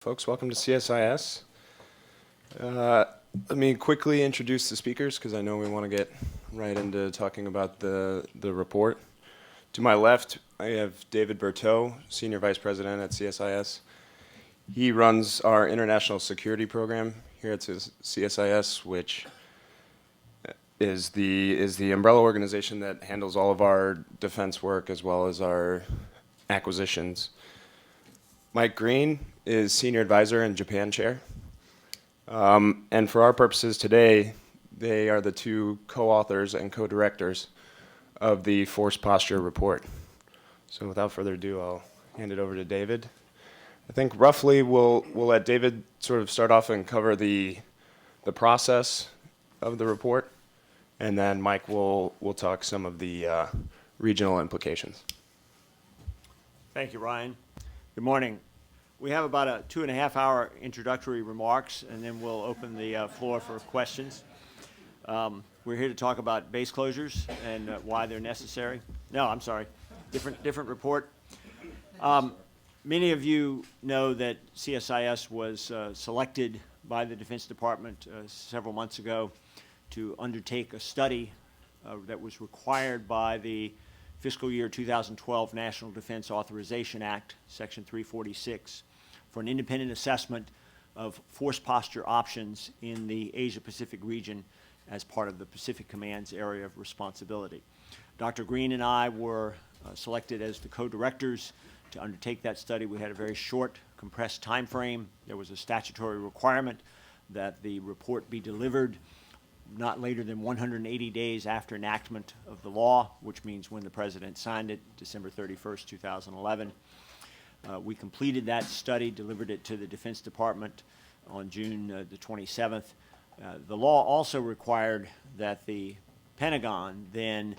Folks, welcome to CSIS. Uh, Let me quickly introduce the speakers because I know we want to get right into talking about the report. To my left, I have David Berteau, Senior Vice President at CSIS. He runs our international security program here at CSIS, which is the umbrella organization that handles all of our defense work as well as our acquisitions. Mike Green is Senior Advisor and Japan Chair. And for our purposes today, they are the two co-authors and co-directors of the Force Posture Report. So without further ado, I'll hand it over to David. I think roughly we'll let David sort of start off and cover the process of the report, and then Mike will talk some of the regional implications. Thank you, Ryan. Good morning. We have about a 2.5-hour introductory remarks, and then we'll open the floor for questions. We're here to talk about base closures and why they're necessary. No, I'm sorry, different report. Many of you know that CSIS was selected by the Defense Department several months ago to undertake a study that was required by the fiscal year 2012 National Defense Authorization Act, Section 346, for an independent assessment of force posture options in the Asia-Pacific region as part of the Pacific Command's area of responsibility. Dr. Green and I were selected as the co-directors to undertake that study. We had a very short, compressed time frame. There was a statutory requirement that the report be delivered not later than 180 days after enactment of the law, which means when the President signed it, December 31st, 2011. We completed that study, delivered it to the Defense Department on June the 27th. The law also required that the Pentagon then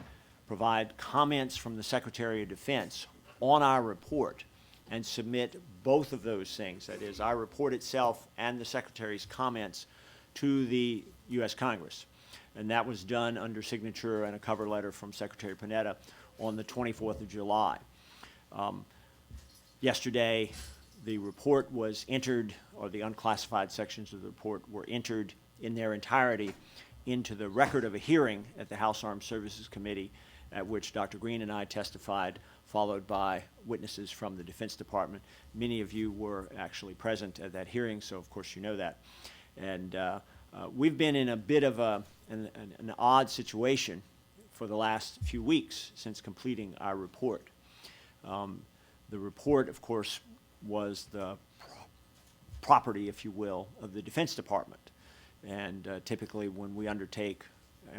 provide comments from the Secretary of Defense on our report and submit both of those things, that is, our report itself and the Secretary's comments, to the U.S. Congress. And that was done under signature and a cover letter from Secretary Panetta on the 24th of July. Yesterday, the report was entered, or the unclassified sections of the report were entered in their entirety into the record of a hearing at the House Armed Services Committee, at which Dr. Green and I testified, followed by witnesses from the Defense Department. Many of you were actually present at that hearing, so of course you know that. And we've been in a bit of an odd situation for the last few weeks since completing our report. The report, of course, was the property, if you will, of the Defense Department. And typically when we undertake,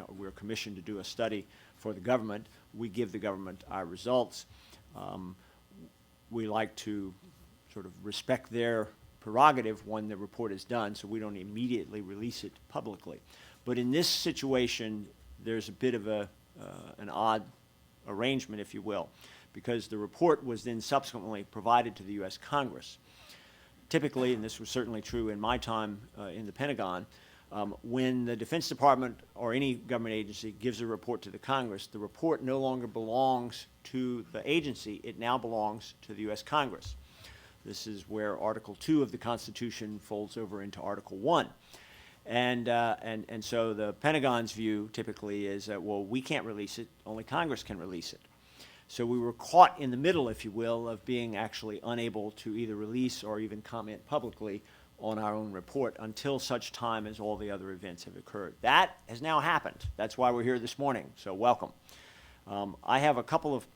we're commissioned to do a study for the government, we give the government our results. We like to sort of respect their prerogative when the report is done, so we don't immediately release it publicly. But in this situation, there's a bit of an odd arrangement, if you will, because the report was then subsequently provided to the U.S. Congress. Typically, and this was certainly true in my time in the Pentagon, when the Defense Department or any government agency gives a report to the Congress, the report no longer belongs to the agency, it now belongs to the U.S. Congress. This is where Article 2 of the Constitution folds over into Article 1. And so the Pentagon's view typically is that, well, we can't release it, only Congress can release it. So we were caught in the middle, if you will, of being actually unable to either release or even comment publicly on our own report until such time as all the other events have occurred. That has now happened. That's why we're here this morning, so welcome. I have a couple of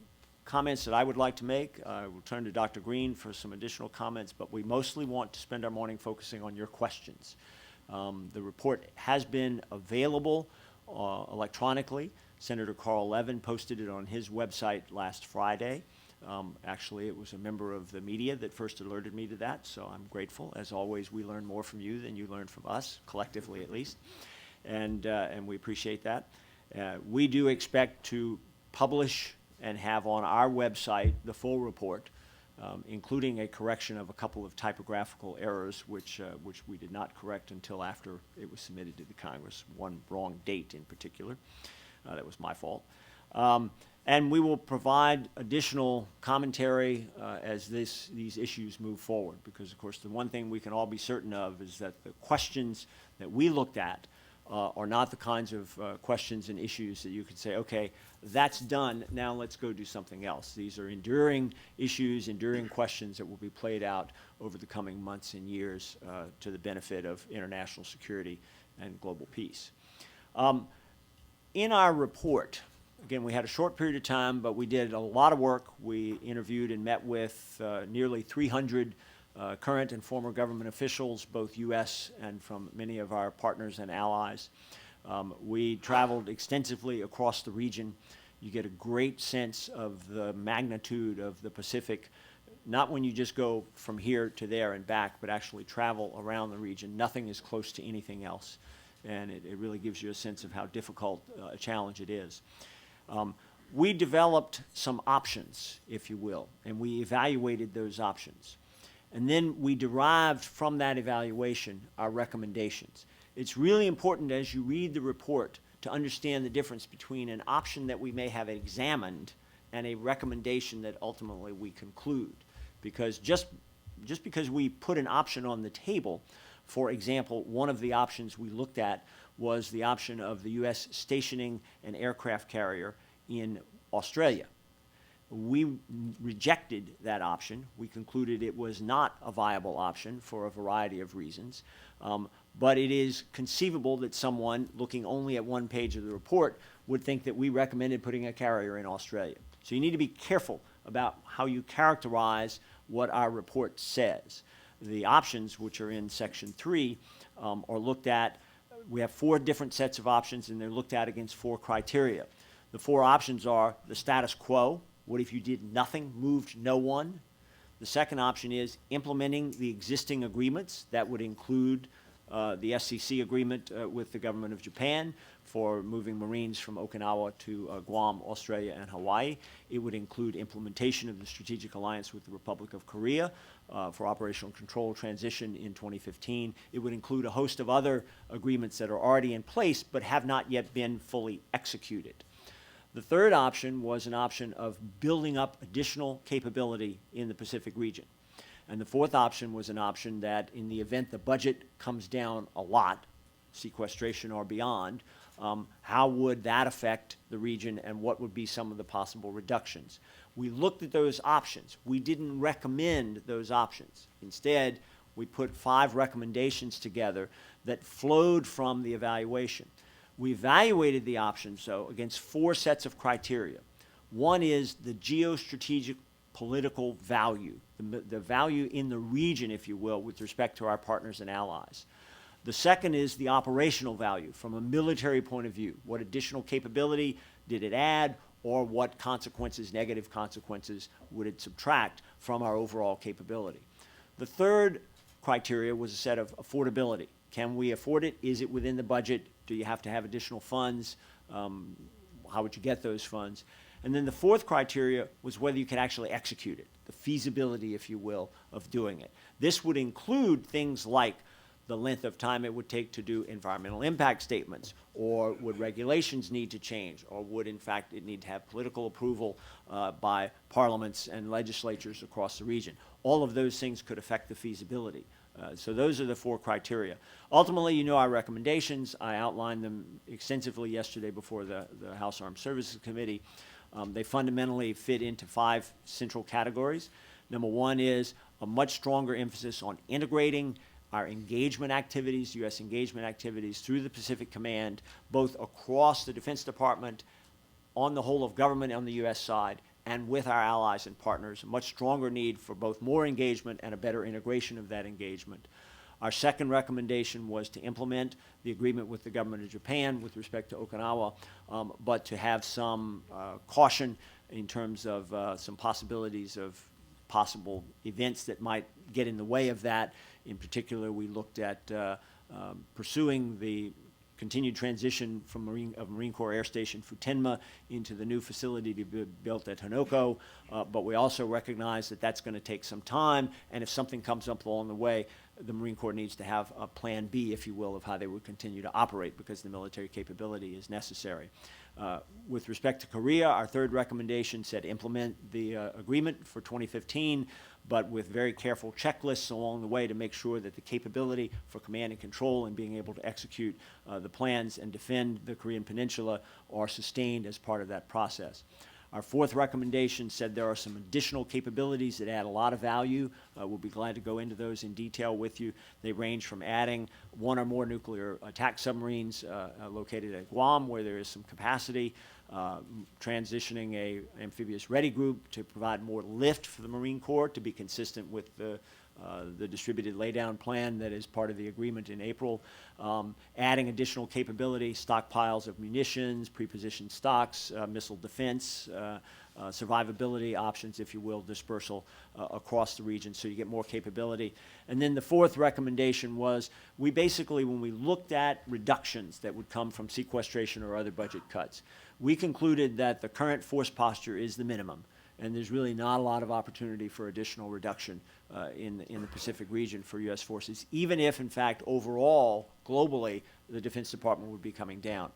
comments that I would like to make. I will turn to Dr. Green for some additional comments, but we mostly want to spend our morning focusing on your questions. The report has been available electronically. Senator Carl Levin posted it on his website last Friday. Actually, it was a member of the media that first alerted me to that, so I'm grateful. As always, we learn more from you than you learn from us, collectively at least, and we appreciate that. We do expect to publish and have on our website the full report, including a correction of a couple of typographical errors, which we did not correct until after it was submitted to the Congress, one wrong date in particular. That was my fault. And we will provide additional commentary as these issues move forward, because, of course, the one thing we can all be certain of is that the questions that we looked at are not the kinds of questions and issues that you could say, okay, that's done, now let's go do something else. These are enduring issues, enduring questions that will be played out over the coming months and years to the benefit of international security and global peace. In our report, again, we had a short period of time, but we did a lot of work. We interviewed and met with nearly 300 current and former government officials, both U.S. and from many of our partners and allies. We traveled extensively across the region. You get a great sense of the magnitude of the Pacific, not when you just go from here to there and back, but actually travel around the region. Nothing is close to anything else, and it really gives you a sense of how difficult a challenge it is. We developed some options, if you will, and we evaluated those options. And then we derived from that evaluation our recommendations. It's really important as you read the report to understand the difference between an option that we may have examined and a recommendation that ultimately we conclude. Because just because we put an option on the table, for example, one of the options we looked at was the option of the U.S. stationing an aircraft carrier in Australia. We rejected that option. We concluded it was not a viable option for a variety of reasons. But it is conceivable that someone looking only at one page of the report would think that we recommended putting a carrier in Australia. So you need to be careful about how you characterize what our report says. The options, which are in Section 3, are looked at. We have 4 different sets of options, and they're looked at against 4 criteria. The 4 options are the status quo. What if you did nothing, moved no one? The second option is implementing the existing agreements. That would include the SCC agreement with the government of Japan for moving Marines from Okinawa to Guam, Australia, and Hawaii. It would include implementation of the strategic alliance with the Republic of Korea for operational control transition in 2015. It would include a host of other agreements that are already in place but have not yet been fully executed. The third option was an option of building up additional capability in the Pacific region. And the fourth option was an option that in the event the budget comes down a lot, sequestration or beyond, how would that affect the region and what would be some of the possible reductions? We looked at those options. We didn't recommend those options. Instead, we put 5 recommendations together that flowed from the evaluation. We evaluated the options, though, against 4 sets of criteria. One is the geostrategic political value, the value in the region, if you will, with respect to our partners and allies. The second is the operational value from a military point of view. What additional capability did it add, or what consequences, negative consequences, would it subtract from our overall capability? The third criteria was a set of affordability. Can we afford it? Is it within the budget? Do you have to have additional funds? How would you get those funds? And then the fourth criteria was whether you could actually execute it, the feasibility, if you will, of doing it. This would include things like the length of time it would take to do environmental impact statements, or would regulations need to change, or would, in fact, it need to have political approval by parliaments and legislatures across the region. All of those things could affect the feasibility. So those are the 4 criteria. Ultimately, you know our recommendations. I outlined them extensively yesterday before the House Armed Services Committee. They fundamentally fit into 5 central categories. Number 1 is a much stronger emphasis on integrating our engagement activities, U.S. engagement activities through the Pacific Command, both across the Defense Department, on the whole of government on the U.S. side, and with our allies and partners. A much stronger need for both more engagement and a better integration of that engagement. Our second recommendation was to implement the agreement with the government of Japan with respect to Okinawa, but to have some caution in terms of some possibilities of possible events that might get in the way of that. In particular, we looked at pursuing the continued transition from Marine Corps Air Station Futenma into the new facility to be built at Honoko, but we also recognize that that's going to take some time, and if something comes up along the way, the Marine Corps needs to have a plan B, if you will, of how they would continue to operate because the military capability is necessary. With respect to Korea, our third recommendation said implement the agreement for 2015, but with very careful checklists along the way to make sure that the capability for command and control and being able to execute the plans and defend the Korean Peninsula are sustained as part of that process. Our fourth recommendation said there are some additional capabilities that add a lot of value. We'll be glad to go into those in detail with you. They range from adding one or more nuclear attack submarines located at Guam, where there is some capacity, transitioning a amphibious ready group to provide more lift for the Marine Corps to be consistent with the distributed laydown plan that is part of the agreement in April, adding additional capability, stockpiles of munitions, pre-positioned stocks, missile defense, survivability options, if you will, dispersal across the region so you get more capability. And then the fourth recommendation was we basically, when we looked at reductions that would come from sequestration or other budget cuts, we concluded that the current force posture is the minimum. And there's really not a lot of opportunity for additional reduction in the Pacific region for U.S. forces, even if, in fact, overall, globally, the Defense Department would be coming down.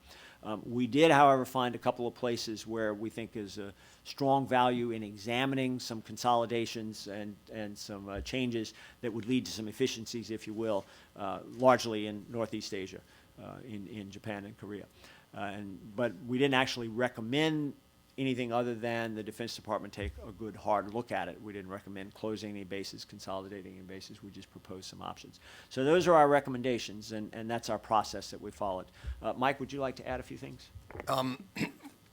We did, however, find a couple of places where we think is a strong value in examining some consolidations and some changes that would lead to some efficiencies, if you will, largely in Northeast Asia, in Japan and Korea. But we didn't actually recommend anything other than the Defense Department take a good hard look at it. We didn't recommend closing any bases, consolidating any bases. We just proposed some options. So those are our recommendations, and that's our process that we followed. Mike, would you like to add a few things?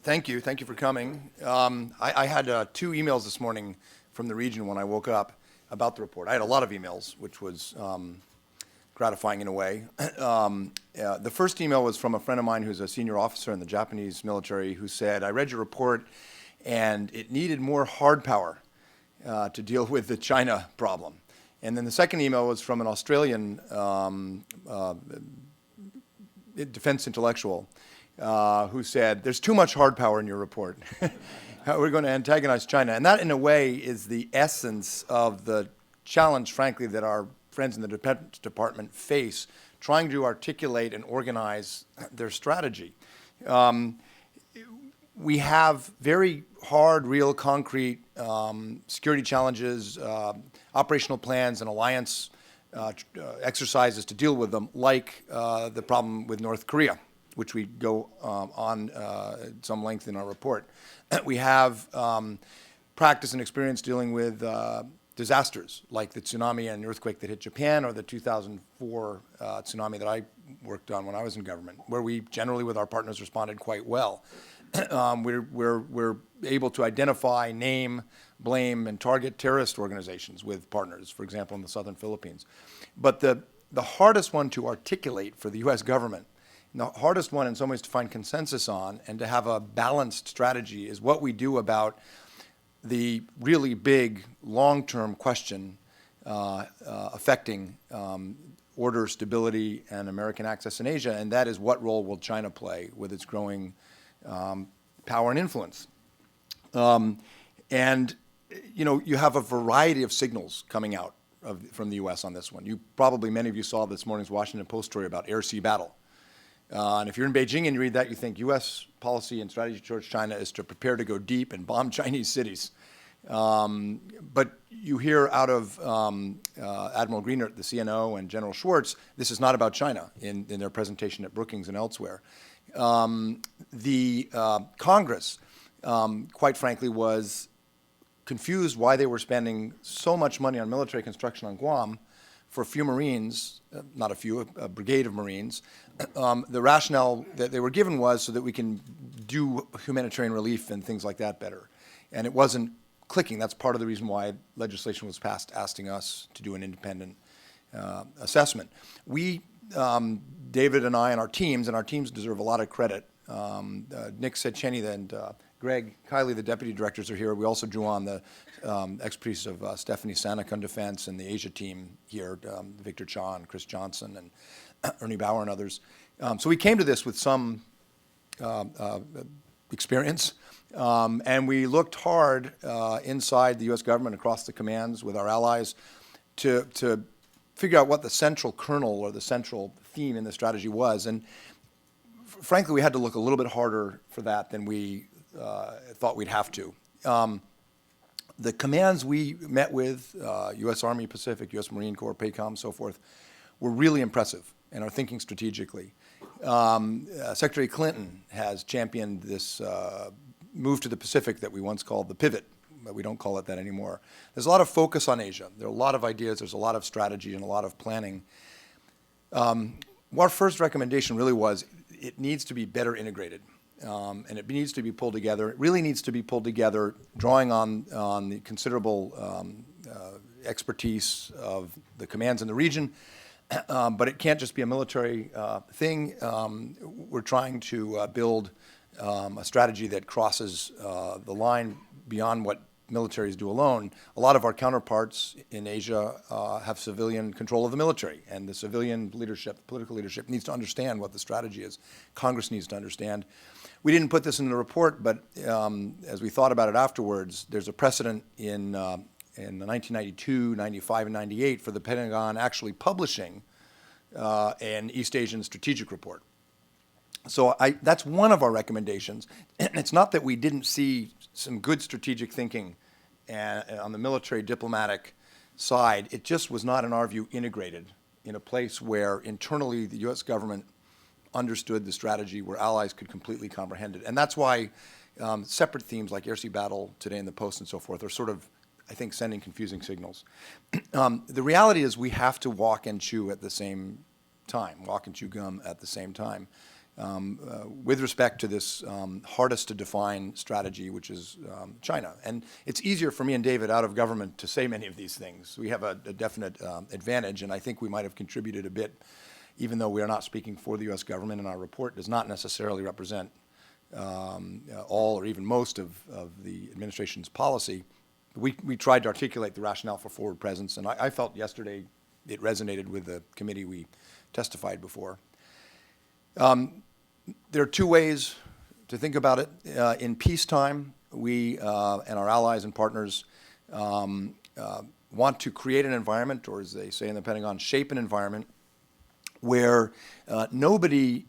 Thank you. Thank you for coming. I had 2 emails this morning from the region when I woke up about the report. I had a lot of emails, which was gratifying in a way. The first email was from a friend of mine who's a senior officer in the Japanese military who said, I read your report and it needed more hard power to deal with the China problem. And then the second email was from an Australian defense intellectual who said, there's too much hard power in your report. We're going to antagonize China. And that, in a way, is the essence of the challenge, frankly, that our friends in the Defense Department face, trying to articulate and organize their strategy. We have very hard, real, concrete security challenges, operational plans, and alliance exercises to deal with them, like the problem with North Korea, which we go on some length in our report. We have practice and experience dealing with disasters like the tsunami and earthquake that hit Japan, or the 2004 tsunami that I worked on when I was in government, where we generally with our partners responded quite well. We're able to identify, name, blame, and target terrorist organizations with partners, for example, in the southern Philippines. But the hardest one to articulate for the U.S. government, and the hardest one in some ways to find consensus on and to have a balanced strategy, is what we do about the really big long-term question affecting order, stability, and American access in Asia, and that is, what role will China play with its growing power and influence? And you have a variety of signals coming out from the U.S. on this one. Many of you saw this morning's Washington Post story about air-sea battle. And if you're in Beijing and you read that, you think U.S. policy and strategy towards China is to prepare to go deep and bomb Chinese cities. But you hear out of Admiral Greenert, the CNO, and General Schwartz, this is not about China in their presentation at Brookings and elsewhere. The Congress, quite frankly, was confused why they were spending so much money on military construction on Guam for a few Marines, not a few, a brigade of Marines. The rationale that they were given was so that we can do humanitarian relief and things like that better. And it wasn't clicking. That's part of the reason why legislation was passed asking us to do an independent assessment. We, David and I and our teams deserve a lot of credit. Nick Setcheny and Greg Kiley, the deputy directors, are here. We also drew on the expertise of Stephanie Sanek on defense and the Asia team here, Victor Cha and Chris Johnson and Ernie Bauer and others. So we came to this with some experience, and we looked hard inside the U.S. government, across the commands with our allies, to figure out what the central kernel or the central theme in the strategy was. And frankly, we had to look a little bit harder for that than we thought we'd have to. The commands we met with, U.S. Army Pacific, U.S. Marine Corps, PACOM, so forth, were really impressive and are thinking strategically. Secretary Clinton has championed this move to the Pacific that we once called the pivot, but we don't call it that anymore. There's a lot of focus on Asia. There are a lot of ideas. There's a lot of strategy and a lot of planning. Our first recommendation really was it needs to be better integrated. And it needs to be pulled together. It really needs to be pulled together, drawing on the considerable expertise of the commands in the region. But it can't just be a military thing. We're trying to build a strategy that crosses the line beyond what militaries do alone. A lot of our counterparts in Asia have civilian control of the military, and the civilian leadership, political leadership, needs to understand what the strategy is. Congress needs to understand. We didn't put this in the report, but as we thought about it afterwards, there's a precedent in the 1992, 95, and 98 for the Pentagon actually publishing an East Asian strategic report. So that's one of our recommendations. It's not that we didn't see some good strategic thinking on the military diplomatic side. It just was not, in our view, integrated in a place where internally the U.S. government understood the strategy, where allies could completely comprehend it. And that's why separate themes like air-sea battle today in the Post and so forth are sort of, I think, sending confusing signals. The reality is we have to walk and chew at the same time, walk and chew gum at the same time. With respect to this hardest to define strategy, which is China. And it's easier for me and David out of government to say many of these things. We have a definite advantage, and I think we might have contributed a bit, even though we are not speaking for the U.S. government, and our report does not necessarily represent all or even most of the administration's policy. We tried to articulate the rationale for forward presence, and I felt yesterday it resonated with the committee we testified before. There are two ways to think about it. In peacetime, we and our allies and partners want to create an environment, or as they say in the Pentagon, shape an environment where nobody,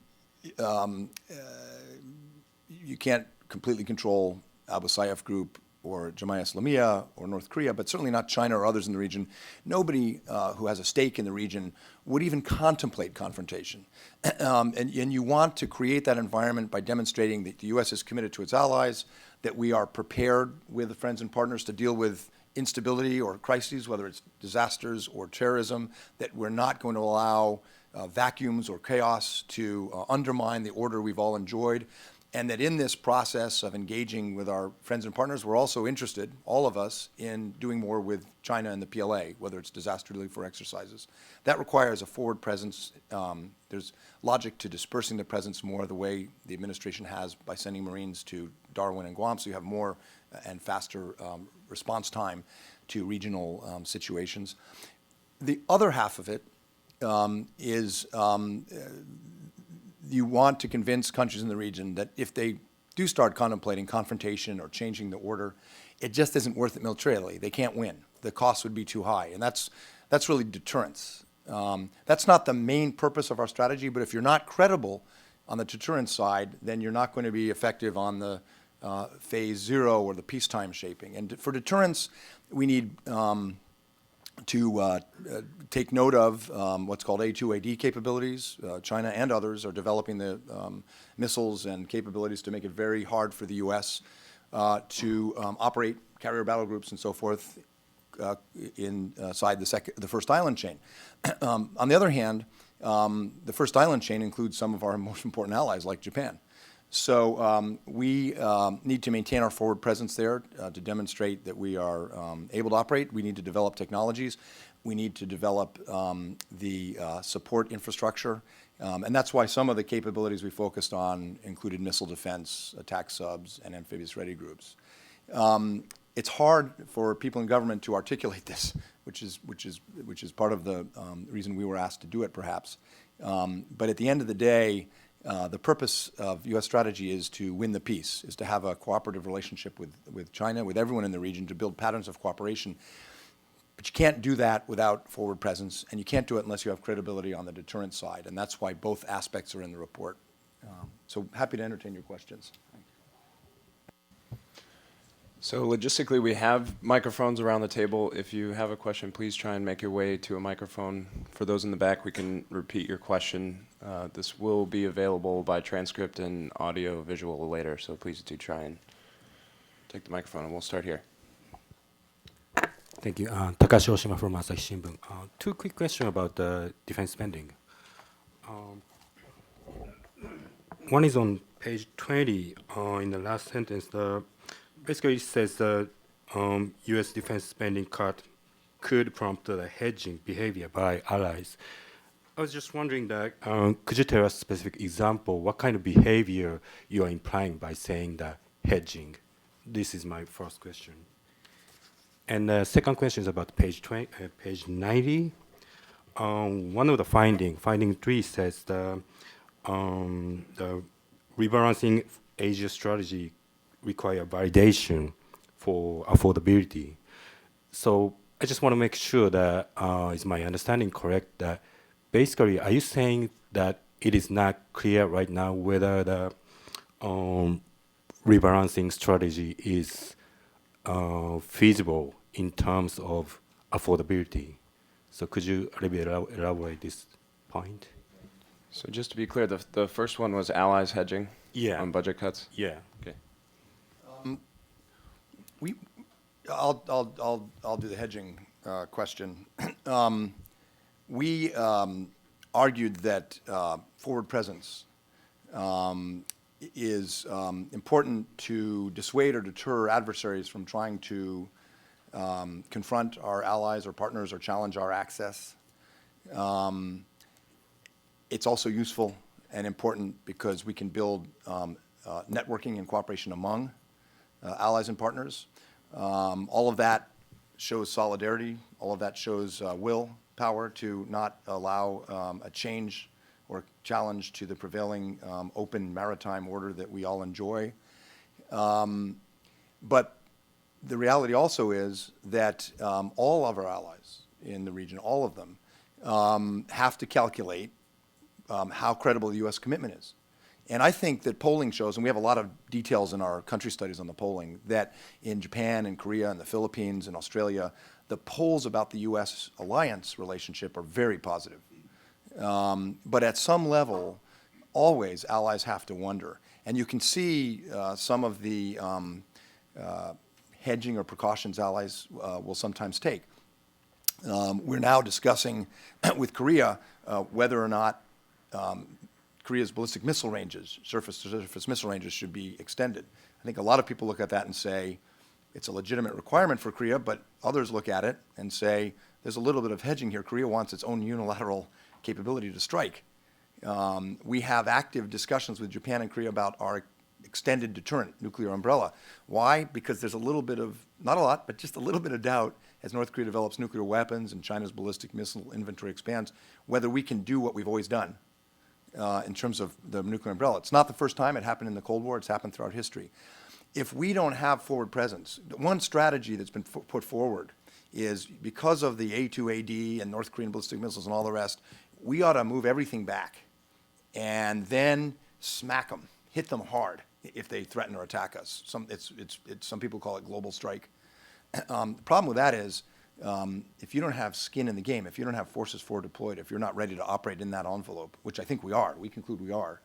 you can't completely control Abu Sayyaf Group or Jemaah Islamiyah or North Korea, but certainly not China or others in the region. Nobody who has a stake in the region would even contemplate confrontation. And you want to create that environment by demonstrating that the U.S. is committed to its allies, that we are prepared with friends and partners to deal with instability or crises, whether it's disasters or terrorism, that we're not going to allow vacuums or chaos to undermine the order we've all enjoyed, and that in this process of engaging with our friends and partners, we're also interested, all of us, in doing more with China and the PLA, whether it's disaster relief or exercises. That requires a forward presence. There's logic to dispersing the presence more the way the administration has by sending Marines to Darwin and Guam, so you have more and faster response time to regional situations. The other half of it is you want to convince countries in the region that if they do start contemplating confrontation or changing the order, it just isn't worth it militarily. They can't win. The cost would be too high. And that's really deterrence. That's not the main purpose of our strategy, but if you're not credible on the deterrence side, then you're not going to be effective on the phase zero or the peacetime shaping. And for deterrence, we need to take note of what's called A2AD capabilities. China and others are developing the missiles and capabilities to make it very hard for the U.S. To operate carrier battle groups and so forth inside the first island chain. On the other hand, the first island chain includes some of our most important allies like Japan. So we need to maintain our forward presence there to demonstrate that we are able to operate. We need to develop technologies. We need to develop the support infrastructure. And that's why some of the capabilities we focused on included missile defense, attack subs, and amphibious ready groups. It's hard for people in government to articulate this, which is part of the reason we were asked to do it, perhaps. But at the end of the day, the purpose of U.S. strategy is to win the peace, is to have a cooperative relationship with China, with everyone in the region, to build patterns of cooperation. But you can't do that without forward presence, and you can't do it unless you have credibility on the deterrent side, and that's why both aspects are in the report. So happy to entertain your questions. So logistically, we have microphones around the table. If you have a question, please try and make your way to a microphone. For those in the back, we can repeat your question. This will be available by transcript and audio visual later, so please do try and take the microphone, and we'll start here. Thank you. Takashi Oshima from Asahi Shimbun. Two quick questions about defense spending. One is on page 20, in the last sentence. Basically, it says the U.S. defense spending cut could prompt the hedging behavior by allies. I was just wondering that, could you tell us a specific example, what kind of behavior you are implying by saying that hedging? This is my first question. And the second question is about page 90. One of the finding 3 says the rebalancing Asia strategy require validation for affordability. So I just want to make sure that is my understanding correct, that basically are you saying that it is not clear right now whether the rebalancing strategy is feasible in terms of affordability? So could you a little bit elaborate this point? So just to be clear, the first one was allies hedging Yeah. on budget cuts? Yeah. Okay. I'll do the hedging question. We argued that forward presence is important to dissuade or deter adversaries from trying to confront our allies or partners or challenge our access. It's also useful and important because we can build networking and cooperation among allies and partners. All of that shows solidarity. All of that shows willpower to not allow a change or challenge to the prevailing open maritime order that we all enjoy. But the reality also is that all of our allies in the region, all of them, have to calculate how credible the U.S. commitment is. And I think that polling shows, and we have a lot of details in our country studies on the polling, that in Japan and Korea and the Philippines and Australia, the polls about the U.S. alliance relationship are very positive. But at some level, always allies have to wonder. And you can see some of the hedging or precautions allies will sometimes take. We're now discussing with Korea whether or not Korea's ballistic missile ranges, surface-to-surface missile ranges, should be extended. I think a lot of people look at that and say it's a legitimate requirement for Korea, but others look at it and say there's a little bit of hedging here. Korea wants its own unilateral capability to strike. We have active discussions with Japan and Korea about our extended deterrent nuclear umbrella. Why? Because there's a little bit of, not a lot, but just a little bit of doubt as North Korea develops nuclear weapons and China's ballistic missile inventory expands, whether we can do what we've always done in terms of the nuclear umbrella. It's not the first time. It happened in the Cold War. It's happened throughout history. If we don't have forward presence, one strategy that's been put forward is because of the A2AD and North Korean ballistic missiles and all the rest, we ought to move everything back and then smack them, hit them hard if they threaten or attack us. Some people call it global strike. The problem with that is if you don't have skin in the game, if you don't have forces forward deployed, if you're not ready to operate in that envelope, which I think we are, we conclude we are,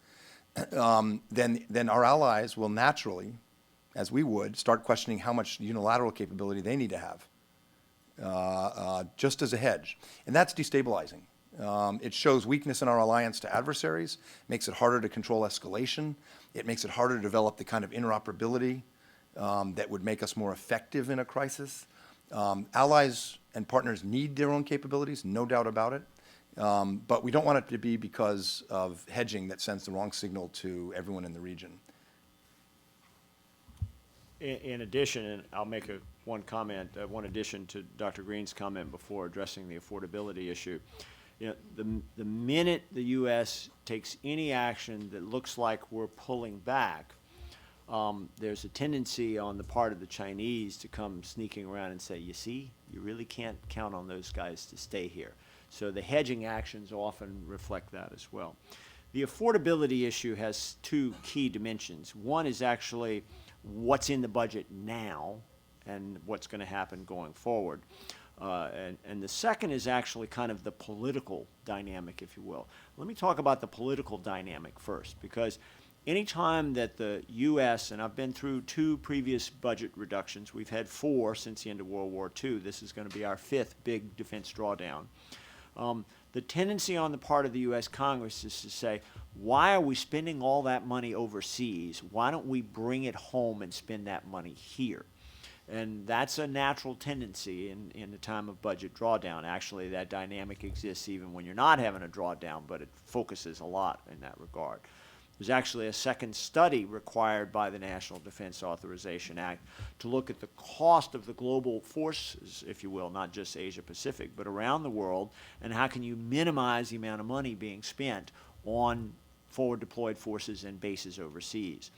then our allies will naturally, as we would, start questioning how much unilateral capability they need to have, just as a hedge. And that's destabilizing. It shows weakness in our alliance to adversaries, makes it harder to control escalation, it makes it harder to develop the kind of interoperability that would make us more effective in a crisis. Allies and partners need their own capabilities, no doubt about it, but we don't want it to be because of hedging that sends the wrong signal to everyone in the region. In addition, and I'll make one comment, one addition to Dr. Green's comment before addressing the affordability issue. You know, the minute the U.S. takes any action that looks like we're pulling back, there's a tendency on the part of the Chinese to come sneaking around and say, you see, you really can't count on those guys to stay here. So the hedging actions often reflect that as well. The affordability issue has two key dimensions. One is actually what's in the budget now and what's going to happen going forward. And the second is actually kind of the political dynamic, if you will. Let me talk about the political dynamic first, because anytime that the U.S., and I've been through 2 previous budget reductions, we've had 4 since the end of World War II. This is going to be our 5th big defense drawdown. The tendency on the part of the U.S. Congress is to say, why are we spending all that money overseas? Why don't we bring it home and spend that money here? And that's a natural tendency in the time of budget drawdown. Actually, that dynamic exists even when you're not having a drawdown, but it focuses a lot in that regard. There's actually a second study required by the National Defense Authorization Act to look at the cost of the global forces, if you will, not just Asia Pacific, but around the world, and how can you minimize the amount of money being spent on forward deployed forces and bases overseas.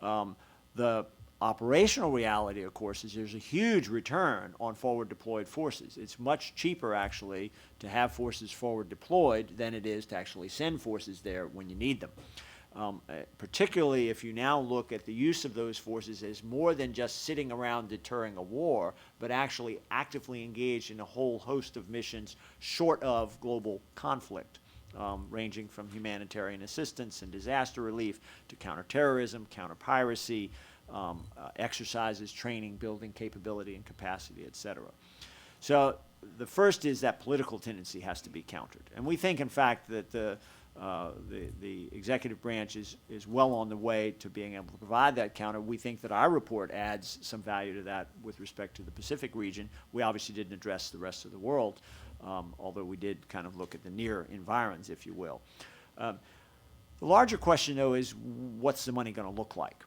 The operational reality, of course, is there's a huge return on forward deployed forces. It's much cheaper, actually, to have forces forward deployed than it is to actually send forces there when you need them. Particularly if you now look at the use of those forces as more than just sitting around deterring a war, but actually actively engaged in a whole host of missions short of global conflict, ranging from humanitarian assistance and disaster relief to counterterrorism, counter-piracy, exercises, training, building capability and capacity, et cetera. So the first is that political tendency has to be countered. And we think, in fact, that the executive branch is well on the way to being able to provide that counter. We think that our report adds some value to that with respect to the Pacific region. We obviously didn't address the rest of the world, although we did kind of look at the near environs, if you will. The larger question, though, is what's the money going to look like?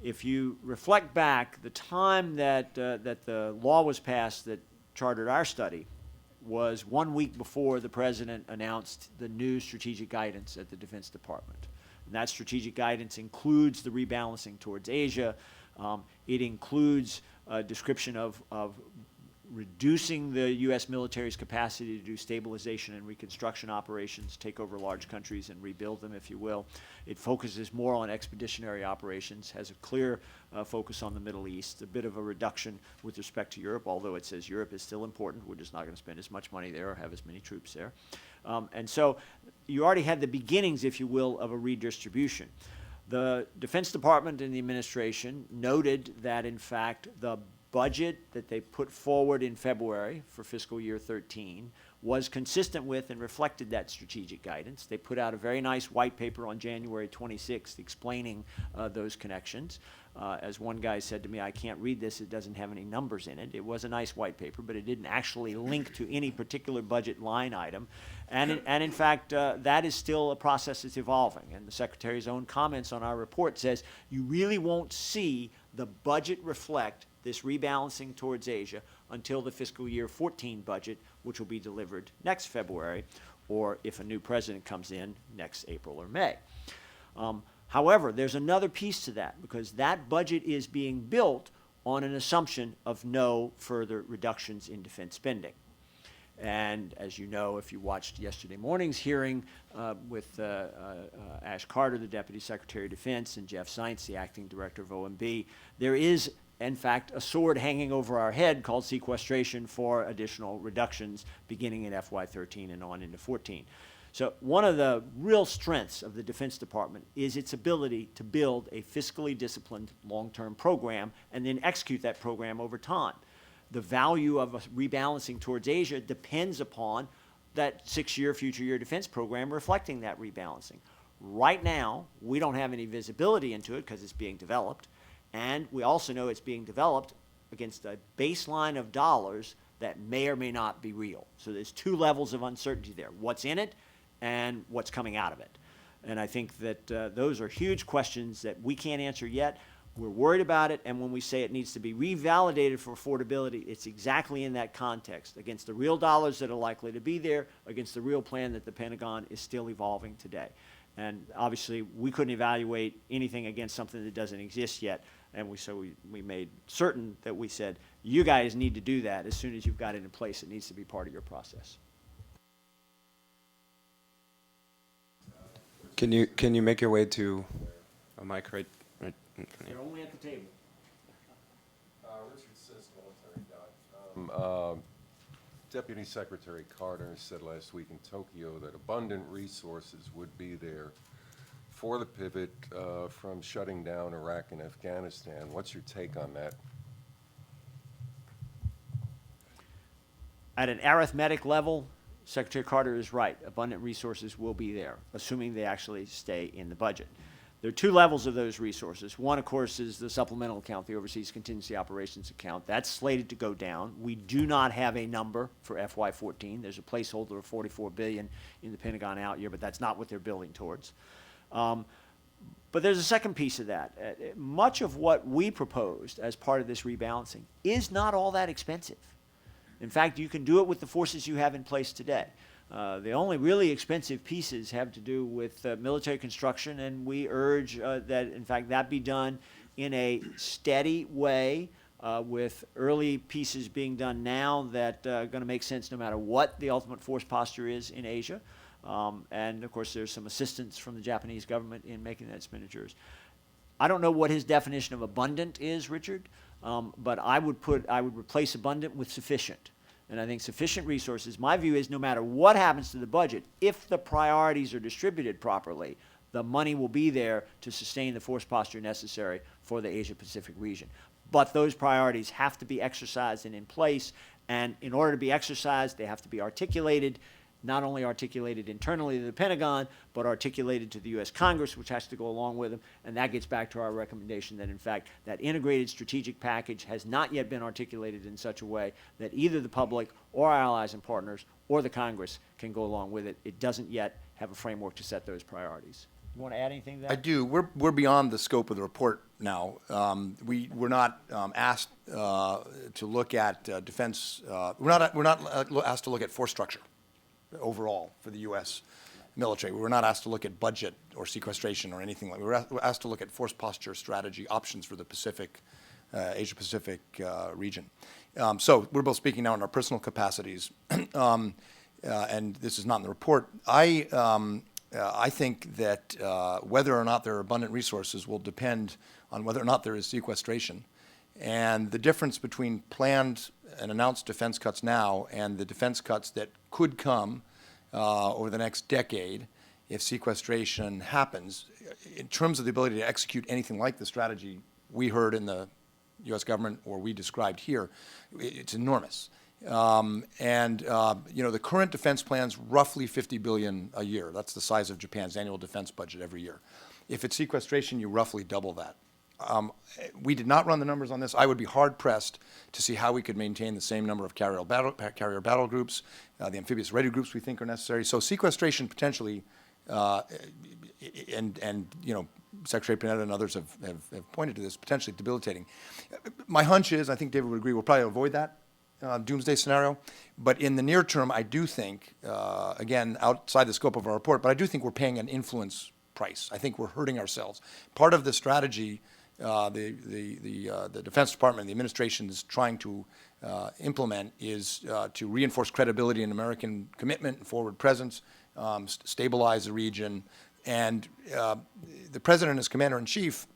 If you reflect back, the time that the law was passed that chartered our study was 1 week before the President announced the new strategic guidance at the Defense Department. And that strategic guidance includes the rebalancing towards Asia. It includes a description of reducing the U.S. military's capacity to do stabilization and reconstruction operations, take over large countries and rebuild them, if you will. It focuses more on expeditionary operations, has a clear focus on the Middle East, a bit of a reduction with respect to Europe, although it says Europe is still important. We're just not going to spend as much money there or have as many troops there. And so you already had the beginnings, if you will, of a redistribution. The Defense Department and the administration noted that, in fact, the budget that they put forward in February for fiscal year 13 was consistent with and reflected that strategic guidance. They put out a very nice white paper on January 26th explaining those connections. As one guy said to me, I can't read this, it doesn't have any numbers in it. It was a nice white paper, but it didn't actually link to any particular budget line item. And in fact, that is still a process that's evolving. And the Secretary's own comments on our report says you really won't see the budget reflect this rebalancing towards Asia until the fiscal year 14 budget, which will be delivered next February, or if a new president comes in, next April or May. However, there's another piece to that, because that budget is being built on an assumption of no further reductions in defense spending. And as you know, if you watched yesterday morning's hearing with Ash Carter, the Deputy Secretary of Defense, and Jeff Zients, the Acting Director of OMB, there is, in fact, a sword hanging over our head called sequestration for additional reductions beginning in FY13 and on into 14. So one of the real strengths of the Defense Department is its ability to build a fiscally disciplined long-term program and then execute that program over time. The value of a rebalancing towards Asia depends upon that 6-year future year defense program reflecting that rebalancing. Right now, we don't have any visibility into it because it's being developed, and we also know it's being developed against a baseline of dollars that may or may not be real. So there's 2 levels of uncertainty there, what's in it and what's coming out of it. And I think that those are huge questions that we can't answer yet. We're worried about it, and when we say it needs to be revalidated for affordability, it's exactly in that context, against the real dollars that are likely to be there, against the real plan that the Pentagon is still evolving today. And obviously, we couldn't evaluate anything against something that doesn't exist yet. And we made certain that we said, you guys need to do that as soon as you've got it in place. It needs to be part of your process. Can you make your way to a mic right in front of you? They're only at the table. Richard Sis, military guy. Deputy Secretary Carter said last week in Tokyo that abundant resources would be there for the pivot from shutting down Iraq and Afghanistan. What's your take on that? At an arithmetic level, Secretary Carter is right. Abundant resources will be there, assuming they actually stay in the budget. There are two levels of those resources. One, of course, is the supplemental account, the Overseas Contingency Operations account. That's slated to go down. We do not have a number for FY14. There's a placeholder of $44 billion in the Pentagon out year, but that's not what they're building towards. But there's a second piece of that. Much of what we proposed as part of this rebalancing is not all that expensive. In fact, you can do it with the forces you have in place today. The only really expensive pieces have to do with military construction, and we urge that, in fact, that be done in a steady way, with early pieces being done now that are going to make sense no matter what the ultimate force posture is in Asia. And, of course, there's some assistance from the Japanese government in making that expenditures. I don't know what his definition of abundant is, Richard, but I would replace abundant with sufficient. And I think sufficient resources, my view is no matter what happens to the budget, if the priorities are distributed properly, the money will be there to sustain the force posture necessary for the Asia-Pacific region. But those priorities have to be exercised and in place, and in order to be exercised, they have to be articulated, not only articulated internally to the Pentagon, but articulated to the U.S. Congress, which has to go along with them. And that gets back to our recommendation that, in fact, that integrated strategic package has not yet been articulated in such a way that either the public or our allies and partners or the Congress can go along with it. It doesn't yet have a framework to set those priorities. You want to add anything to that? I do. We're beyond the scope of the report now. We're not asked to look at defense. We're not asked to look at force structure overall for the U.S. military. We were not asked to look at budget or sequestration or anything like that. We were asked to look at force posture strategy options for the Pacific, Asia-Pacific region. So we're both speaking now in our personal capacities, and this is not in the report. I think that whether or not there are abundant resources will depend on whether or not there is sequestration. And the difference between planned and announced defense cuts now and the defense cuts that could come over the next decade if sequestration happens, in terms of the ability to execute anything like the strategy we heard in the U.S. government or we described here, it's enormous. You know, the current defense plan's roughly $50 billion a year. That's the size of Japan's annual defense budget every year. If it's sequestration, you roughly double that. We did not run the numbers on this. I would be hard-pressed to see how we could maintain the same number of carrier battle groups, the amphibious ready groups we think are necessary. So sequestration potentially, and you know, Secretary Panetta and others have pointed to this, potentially debilitating. My hunch is, I think David would agree, we'll probably avoid that doomsday scenario. But in the near term, I do think, again, outside the scope of our report, but I do think we're paying an influence price. I think we're hurting ourselves. Part of the strategy the Defense Department and the administration is trying to implement is to reinforce credibility in American commitment and forward presence, stabilize the region. And the President as Commander-in-Chief,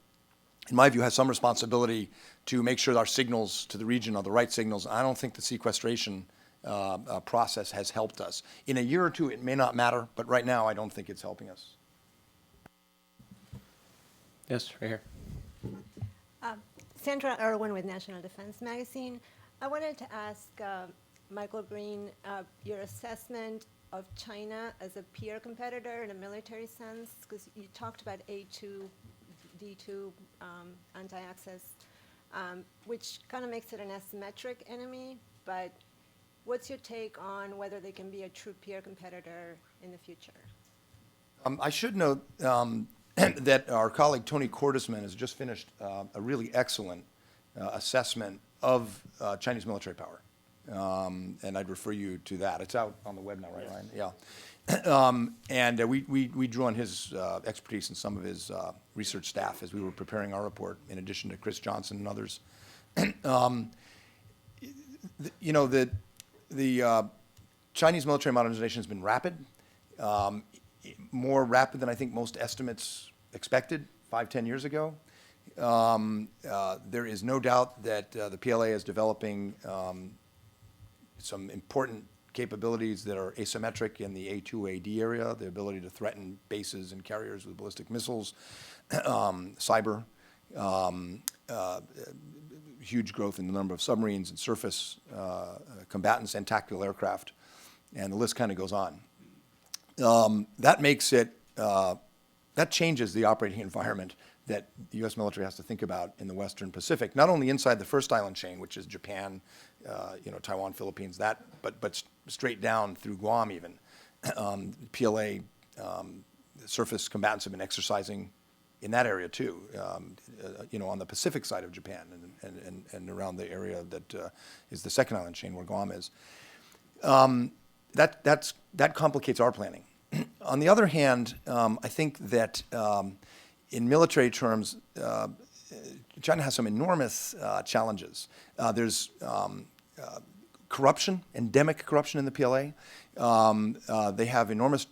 in my view, has some responsibility to make sure our signals to the region are the right signals. I don't think the sequestration process has helped us. In a year or two, it may not matter, but right now, I don't think it's helping us. Yes, right here. Sandra Irwin with National Defense Magazine. I wanted to ask Michael Green your assessment of China as a peer competitor in a military sense, because you talked about A2, D2 anti-access, which kind of makes it an asymmetric enemy, but what's your take on whether they can be a true peer competitor in the future? I should note that our colleague Tony Cordesman has just finished a really excellent assessment of Chinese military power. And I'd refer you to that. It's out on the web now, right, Ryan? And we drew on his expertise and some of his research staff as we were preparing our report, in addition to Chris Johnson and others. You know, the Chinese military modernization has been rapid, more rapid than I think most estimates expected 5-10 years ago. There is no doubt that the PLA is developing some important capabilities that are asymmetric in the A2AD area, the ability to threaten bases and carriers with ballistic missiles, cyber, huge growth in the number of submarines and surface combatants and tactical aircraft, and the list kind of goes on. That makes it, that changes the operating environment that the U.S. military has to think about in the Western Pacific, not only inside the first island chain, which is Japan, you know, Taiwan, Philippines, that, but straight down through Guam even. PLA surface combatants have been exercising in that area too, you know, on the Pacific side of Japan and around the area that is the second island chain where Guam is. That complicates our planning. On the other hand, I think that in military terms, China has some enormous challenges. There's corruption, endemic corruption in the PLA. They have enormous,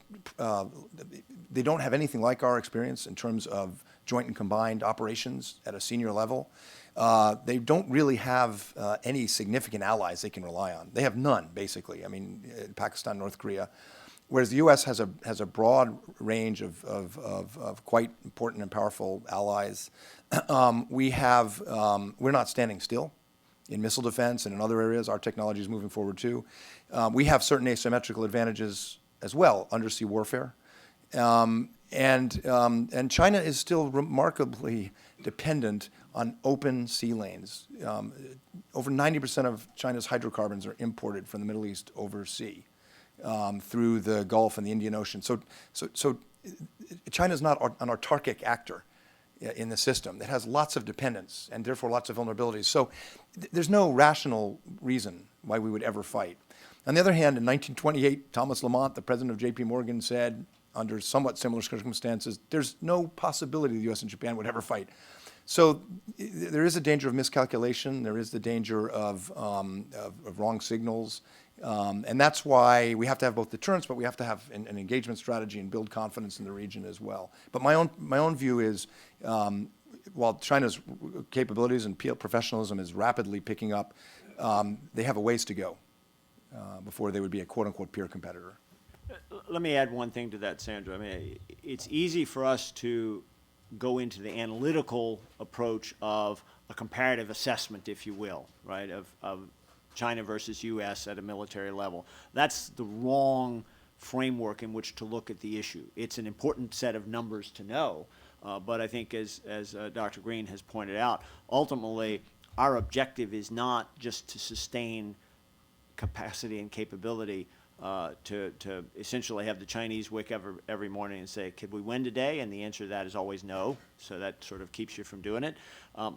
they don't have anything like our experience in terms of joint and combined operations at a senior level. They don't really have any significant allies they can rely on. They have none, basically. I mean, Pakistan, North Korea. Whereas the U.S. has a broad range of quite important and powerful allies. We're not standing still in missile defense and in other areas. Our technology is moving forward too. We have certain asymmetrical advantages as well, undersea warfare. And China is still remarkably dependent on open sea lanes. Over 90% of China's hydrocarbons are imported from the Middle East oversea. Through the Gulf and the Indian Ocean. So China's not an autarkic actor in the system. It has lots of dependence and therefore lots of vulnerabilities. So there's no rational reason why we would ever fight. On the other hand, in 1928, Thomas Lamont, the president of J.P. Morgan, said, under somewhat similar circumstances, there's no possibility the U.S. and Japan would ever fight. So there is a danger of miscalculation. There is the danger of wrong signals. And that's why we have to have both deterrence, but we have to have an engagement strategy and build confidence in the region as well. But my own view is, while China's capabilities and professionalism is rapidly picking up, they have a ways to go before they would be a quote-unquote peer competitor. Let me add one thing to that, Sandra. I mean, it's easy for us to go into the analytical approach of a comparative assessment, if you will, right, of China versus U.S. at a military level. That's the wrong framework in which to look at the issue. It's an important set of numbers to know, but I think as Dr. Green has pointed out, ultimately our objective is not just to sustain capacity and capability to essentially have the Chinese wake up every morning and say, could we win today? And the answer to that is always no, so that sort of keeps you from doing it.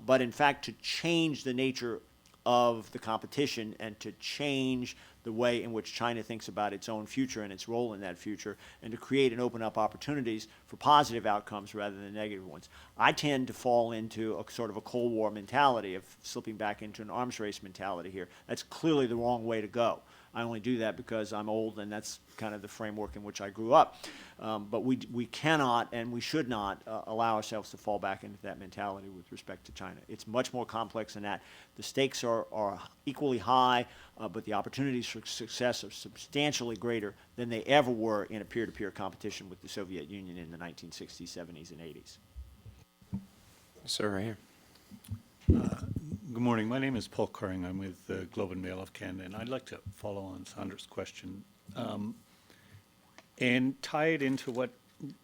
But in fact, to change the nature of the competition and to change the way in which China thinks about its own future and its role in that future, and to create and open up opportunities for positive outcomes rather than negative ones. I tend to fall into a sort of a Cold War mentality of slipping back into an arms race mentality here. That's clearly the wrong way to go. I only do that because I'm old and that's kind of the framework in which I grew up. But we cannot and we should not allow ourselves to fall back into that mentality with respect to China. It's much more complex than that. The stakes are equally high, but the opportunities for success are substantially greater than they ever were in a peer-to-peer competition with the Soviet Union in the 1960s, 70s, and 80s. Sir, right here. Good morning. My name is Paul Curring. I'm with the Globe and Mail of Canada, and I'd like to follow on Sandra's question and tie it into what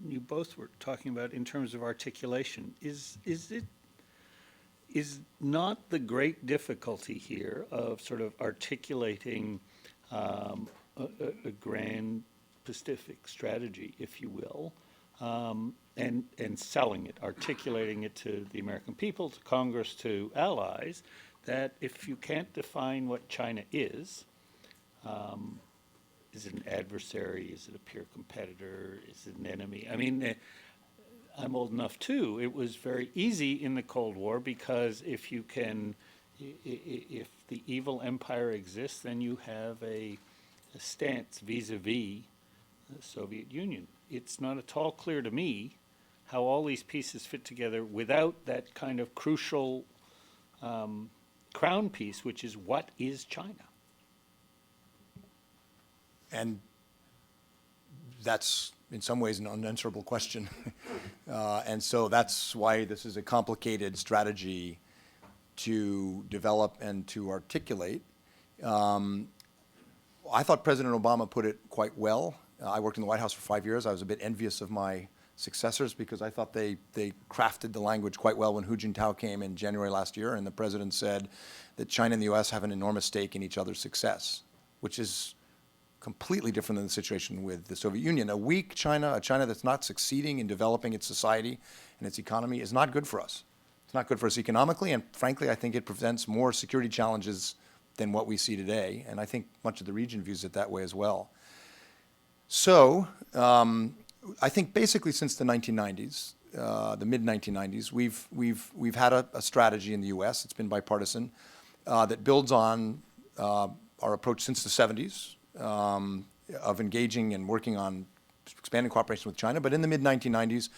you both were talking about in terms of articulation. Is not the great difficulty here of sort of articulating a grand Pacific strategy, if you will, and selling it, articulating it to the American people, to Congress, to allies, that if you can't define what China is, Is it an adversary? Is it a peer competitor? Is it an enemy? I mean, I'm old enough too. It was very easy in the Cold War because if you can, if the evil empire exists, then you have a stance vis-a-vis the Soviet Union. It's not at all clear to me how all these pieces fit together without that kind of crucial crown piece, which is what is China? And that's, in some ways, an unanswerable question. And so that's why this is a complicated strategy to develop and to articulate. I thought President Obama put it quite well. I worked in the White House for 5 years. I was a bit envious of my successors because I thought they crafted the language quite well when Hu Jintao came in January last year, and the president said that China and the U.S. have an enormous stake in each other's success, which is completely different than the situation with the Soviet Union. A weak China, a China that's not succeeding in developing its society and its economy is not good for us. It's not good for us economically, and frankly, I think it presents more security challenges than what we see today, and I think much of the region views it that way as well. So, I think basically since the 1990s, the mid-1990s, we've had a strategy in the U.S., it's been bipartisan, that builds on our approach since the 70s of engaging and working on expanding cooperation with China. But in the mid-1990s,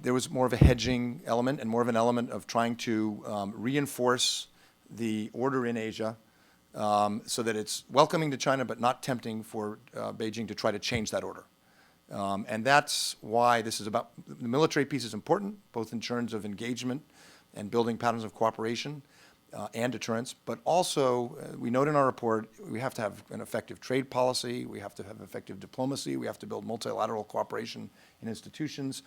there was more of a hedging element and more of an element of trying to reinforce the order in Asia so that it's welcoming to China but not tempting for Beijing to try to change that order. And that's why this is about, the military piece is important, both in terms of engagement and building patterns of cooperation and deterrence, but also, we note in our report, we have to have an effective trade policy, we have to have effective diplomacy, we have to build multilateral cooperation in institutions.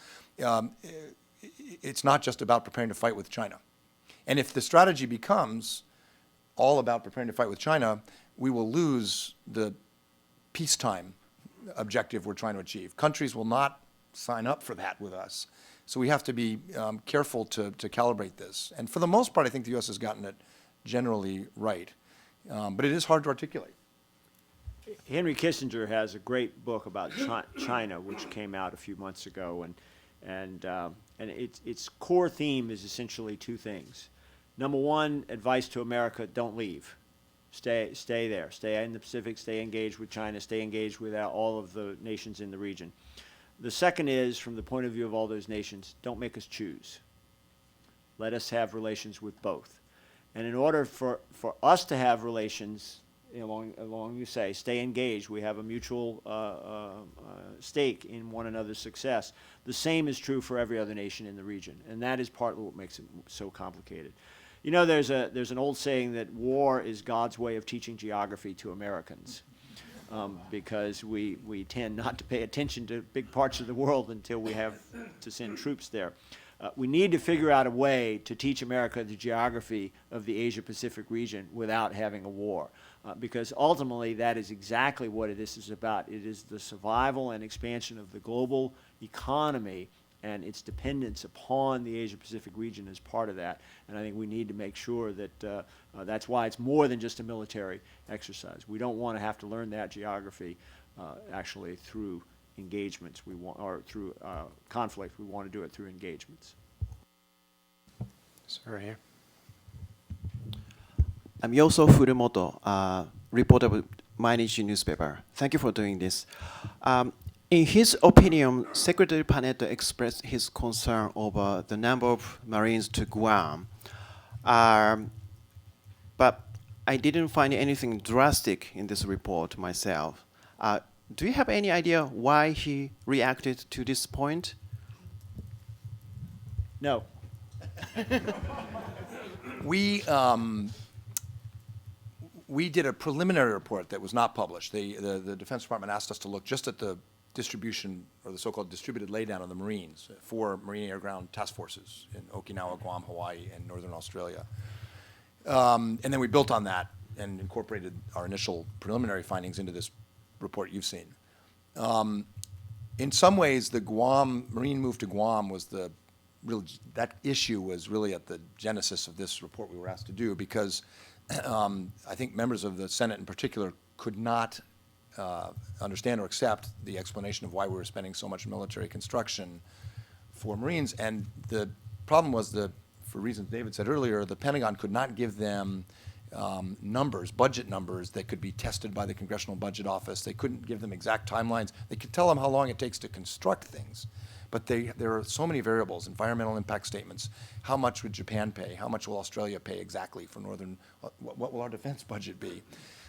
It's not just about preparing to fight with China. And if the strategy becomes all about preparing to fight with China, we will lose the peacetime objective we're trying to achieve. Countries will not sign up for that with us. So we have to be careful to calibrate this. And for the most part, I think the U.S. has gotten it generally right. But it is hard to articulate. Henry Kissinger has a great book about China, which came out a few months ago, and its core theme is essentially two things. Number one, advice to America: don't leave. Stay there. Stay in the Pacific. Stay engaged with China. Stay engaged with all of the nations in the region. The second is, from the point of view of all those nations, don't make us choose. Let us have relations with both. And in order for us to have relations, along you say, stay engaged, we have a mutual stake in one another's success. The same is true for every other nation in the region, and that is partly what makes it so complicated. You know, there's an old saying that war is God's way of teaching geography to Americans. Because we tend not to pay attention to big parts of the world until we have to send troops there. We need to figure out a way to teach America the geography of the Asia-Pacific region without having a war. Because ultimately, that is exactly what this is about. It is the survival and expansion of the global economy and its dependence upon the Asia-Pacific region as part of that. And I think we need to make sure that that's why it's more than just a military exercise. We don't want to have to learn that geography actually through engagements, or through conflict. We want to do it through engagements. Sir, right here. I'm Yoso Furumoto, reporter with Mainichi newspaper. Thank you for doing this. In his opinion, Secretary Panetta expressed his concern over the number of Marines to Guam. But I didn't find anything drastic in this report myself. Do you have any idea why he reacted to this point? No. We did a preliminary report that was not published. The Defense Department asked us to look just at the distribution, or the so-called distributed laydown of the Marines, 4 Marine Air Ground Task Forces in Okinawa, Guam, Hawaii, and Northern Australia. And then we built on that and incorporated our initial preliminary findings into this report you've seen. In some ways, the Marine move to Guam was that issue was really at the genesis of this report we were asked to do, because I think members of the Senate in particular could not understand or accept the explanation of why we were spending so much military construction for Marines. And the problem was that, for reasons David said earlier, the Pentagon could not give them numbers, budget numbers that could be tested by the Congressional Budget Office. They couldn't give them exact timelines. They could tell them how long it takes to construct things. But there are so many variables, environmental impact statements. How much would Japan pay? How much will Australia pay exactly for northern, what will our defense budget be?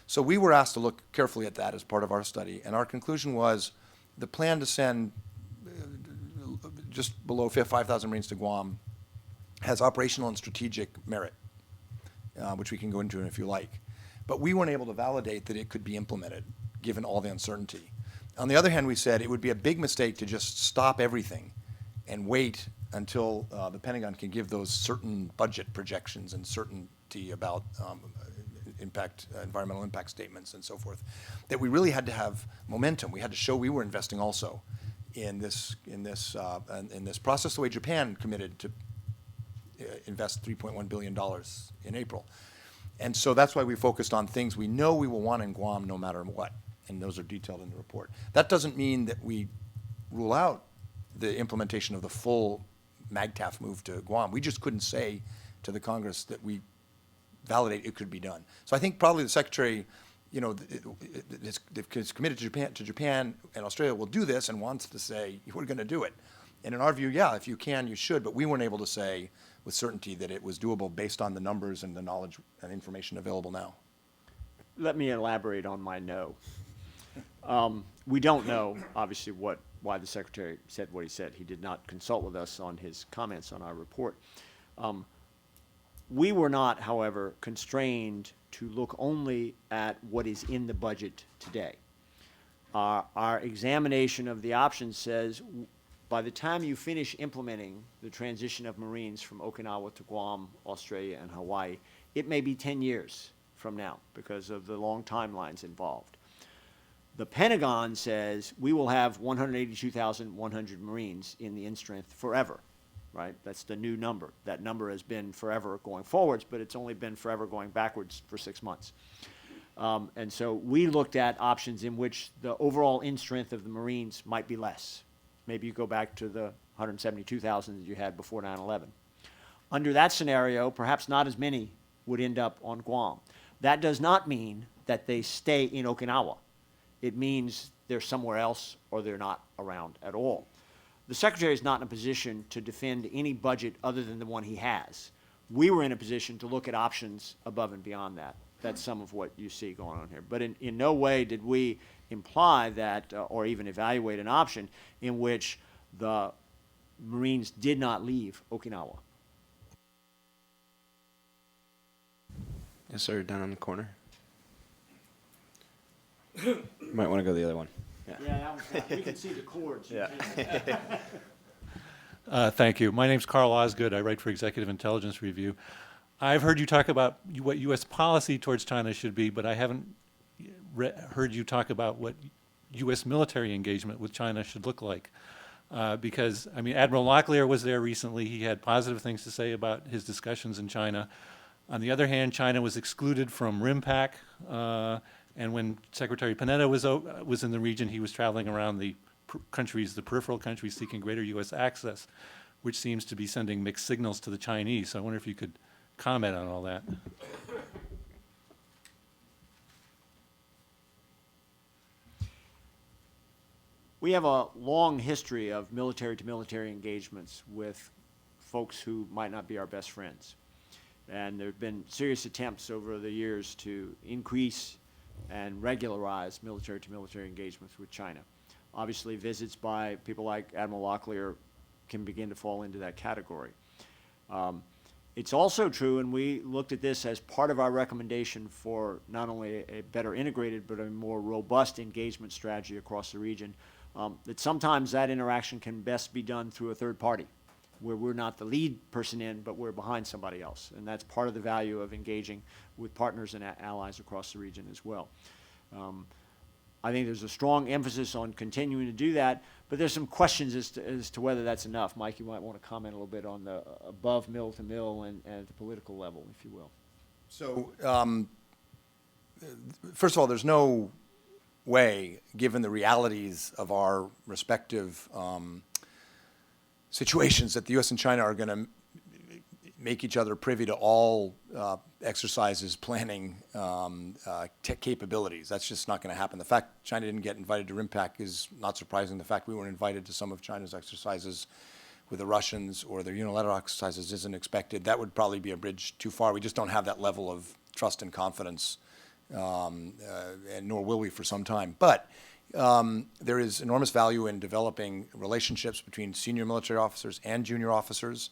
So we were asked to look carefully at that as part of our study, and our conclusion was the plan to send just below 5,000 Marines to Guam has operational and strategic merit, which we can go into if you like. But we weren't able to validate that it could be implemented, given all the uncertainty. On the other hand, we said it would be a big mistake to just stop everything and wait until the Pentagon can give those certain budget projections and certainty about environmental impact statements and so forth. That we really had to have momentum. We had to show we were investing also in this process, the way Japan committed to invest $3.1 billion in April. And so that's why we focused on things we know we will want in Guam no matter what, and those are detailed in the report. That doesn't mean that we rule out the implementation of the full MAGTF move to Guam. We just couldn't say to the Congress that we validate it could be done. So I think probably the Secretary, is committed to Japan and Australia will do this and wants to say, we're going to do it. And in our view, yeah, if you can, you should, but we weren't able to say with certainty that it was doable based on the numbers and the knowledge and information available now. Let me elaborate on my no. We don't know, obviously, why the Secretary said what he said. He did not consult with us on his comments on our report. We were not, however, constrained to look only at what is in the budget today. Our examination of the options says by the time you finish implementing the transition of Marines from Okinawa to Guam, Australia, and Hawaii, it may be 10 years from now because of the long timelines involved. The Pentagon says we will have 182,100 Marines in the in-strength forever, right? That's the new number. That number has been forever going forwards, but it's only been forever going backwards for 6 months. And so we looked at options in which the overall in-strength of the Marines might be less. Maybe you go back to the 172,000 that you had before 9/11. Under that scenario, perhaps not as many would end up on Guam. That does not mean that they stay in Okinawa. It means they're somewhere else or they're not around at all. The Secretary is not in a position to defend any budget other than the one he has. We were in a position to look at options above and beyond that. That's some of what you see going on here. But in no way did we imply that or even evaluate an option in which the Marines did not leave Okinawa. Yes, sir, down on the corner. You might want to go the other one. Yeah, that was, we can see the cords. Yeah. Thank you. My name's Carl Osgood. I write for Executive Intelligence Review. I've heard you talk about what U.S. policy towards China should be, but I haven't heard you talk about what U.S. military engagement with China should look like. Because, I mean, Admiral Locklear was there recently. He had positive things to say about his discussions in China. On the other hand, China was excluded from RIMPAC, and when Secretary Panetta was in the region, he was traveling around the peripheral countries seeking greater U.S. access, which seems to be sending mixed signals to the Chinese. So I wonder if you could comment on all that. We have a long history of military-to-military engagements with folks who might not be our best friends. And there have been serious attempts over the years to increase and regularize military-to-military engagements with China. Obviously, visits by people like Admiral Locklear can begin to fall into that category. It's also true, and we looked at this as part of our recommendation for not only a better integrated but a more robust engagement strategy across the region, that sometimes that interaction can best be done through a third party, where we're not the lead person in, but we're behind somebody else. And that's part of the value of engaging with partners and allies across the region as well. I think there's a strong emphasis on continuing to do that, but there's some questions as to whether that's enough. Mike, you might want to comment a little bit on the above mill-to-mill and at the political level, if you will. So, first of all, there's no way, given the realities of our respective situations, that the U.S. and China are going to make each other privy to all exercises, planning, tech capabilities. That's just not going to happen. The fact China didn't get invited to RIMPAC is not surprising. The fact we weren't invited to some of China's exercises with the Russians or their unilateral exercises isn't expected. That would probably be a bridge too far. We just don't have that level of trust and confidence, and nor will we for some time. But there is enormous value in developing relationships between senior military officers and junior officers,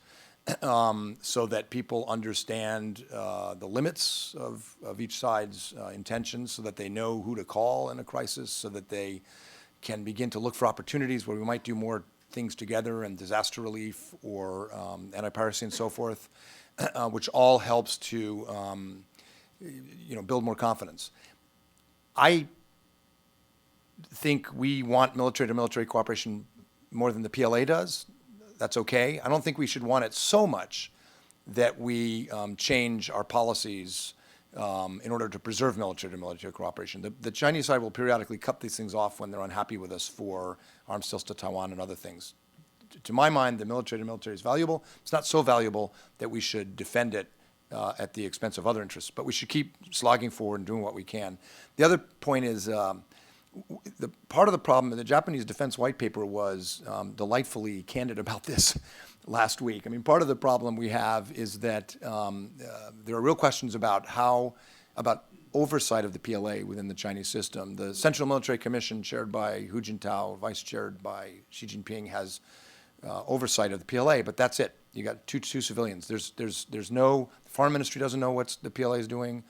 so that people understand the limits of each side's intentions, so that they know who to call in a crisis, so that they can begin to look for opportunities where we might do more things together in disaster relief or anti-piracy and so forth, which all helps to build more confidence. I think we want military-to-military cooperation more than the PLA does. That's okay. I don't think we should want it so much that we change our policies in order to preserve military-to-military cooperation. The Chinese side will periodically cut these things off when they're unhappy with us for arms sales to Taiwan and other things. To my mind, the military-to-military is valuable. It's not so valuable that we should defend it at the expense of other interests, but we should keep slogging forward and doing what we can. The other point is the part of the problem, the Japanese Defense White Paper was delightfully candid about this last week. I mean, part of the problem we have is that there are real questions about about oversight of the PLA within the Chinese system. The Central Military Commission, chaired by Hu Jintao, vice-chaired by Xi Jinping, has oversight of the PLA, but that's it. You got two civilians. There's no, the Foreign Ministry doesn't know what the PLA is doing.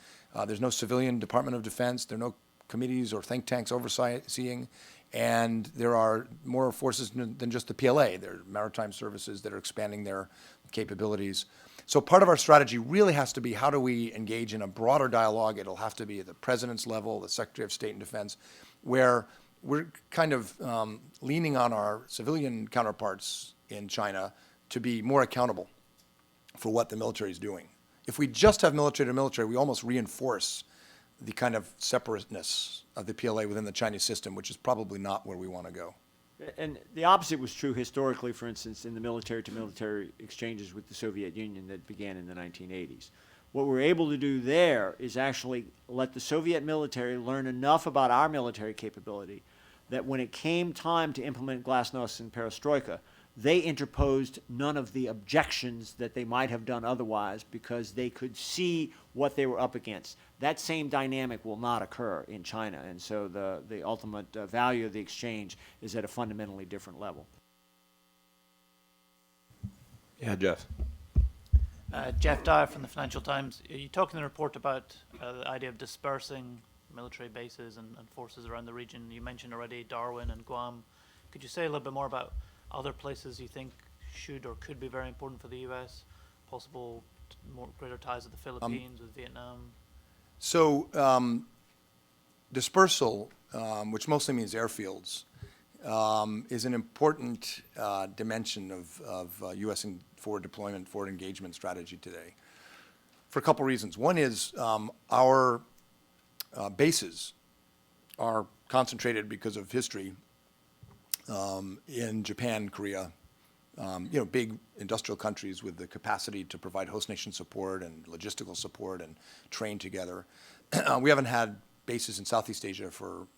There's no civilian Department of Defense. There are no committees or think tanks overseeing, and there are more forces than just the PLA. There are maritime services that are expanding their capabilities. So part of our strategy really has to be, how do we engage in a broader dialogue? It'll have to be at the President's level, the Secretary of State and Defense, where we're kind of leaning on our civilian counterparts in China to be more accountable for what the military is doing. If we just have military to military, we almost reinforce the kind of separateness of the PLA within the Chinese system, which is probably not where we want to go. And the opposite was true historically, for instance, in the military-to-military exchanges with the Soviet Union that began in the 1980s. What we're able to do there is actually let the Soviet military learn enough about our military capability that when it came time to implement glasnost and perestroika, they interposed none of the objections that they might have done otherwise, because they could see what they were up against. That same dynamic will not occur in China, and so the ultimate value of the exchange is at a fundamentally different level. Yeah, Jeff. Jeff Dyer from the Financial Times. You talk in the report about the idea of dispersing military bases and forces around the region. You mentioned already Darwin and Guam. Could you say a little bit more about other places you think should or could be very important for the U.S., possible greater ties with the Philippines, with Vietnam? So dispersal, which mostly means airfields, is an important dimension of U.S. forward deployment, forward engagement strategy today, for a couple reasons. One is our bases are concentrated because of history in Japan, Korea, big industrial countries with the capacity to provide host nation support and logistical support and train together. We haven't had bases in Southeast Asia for,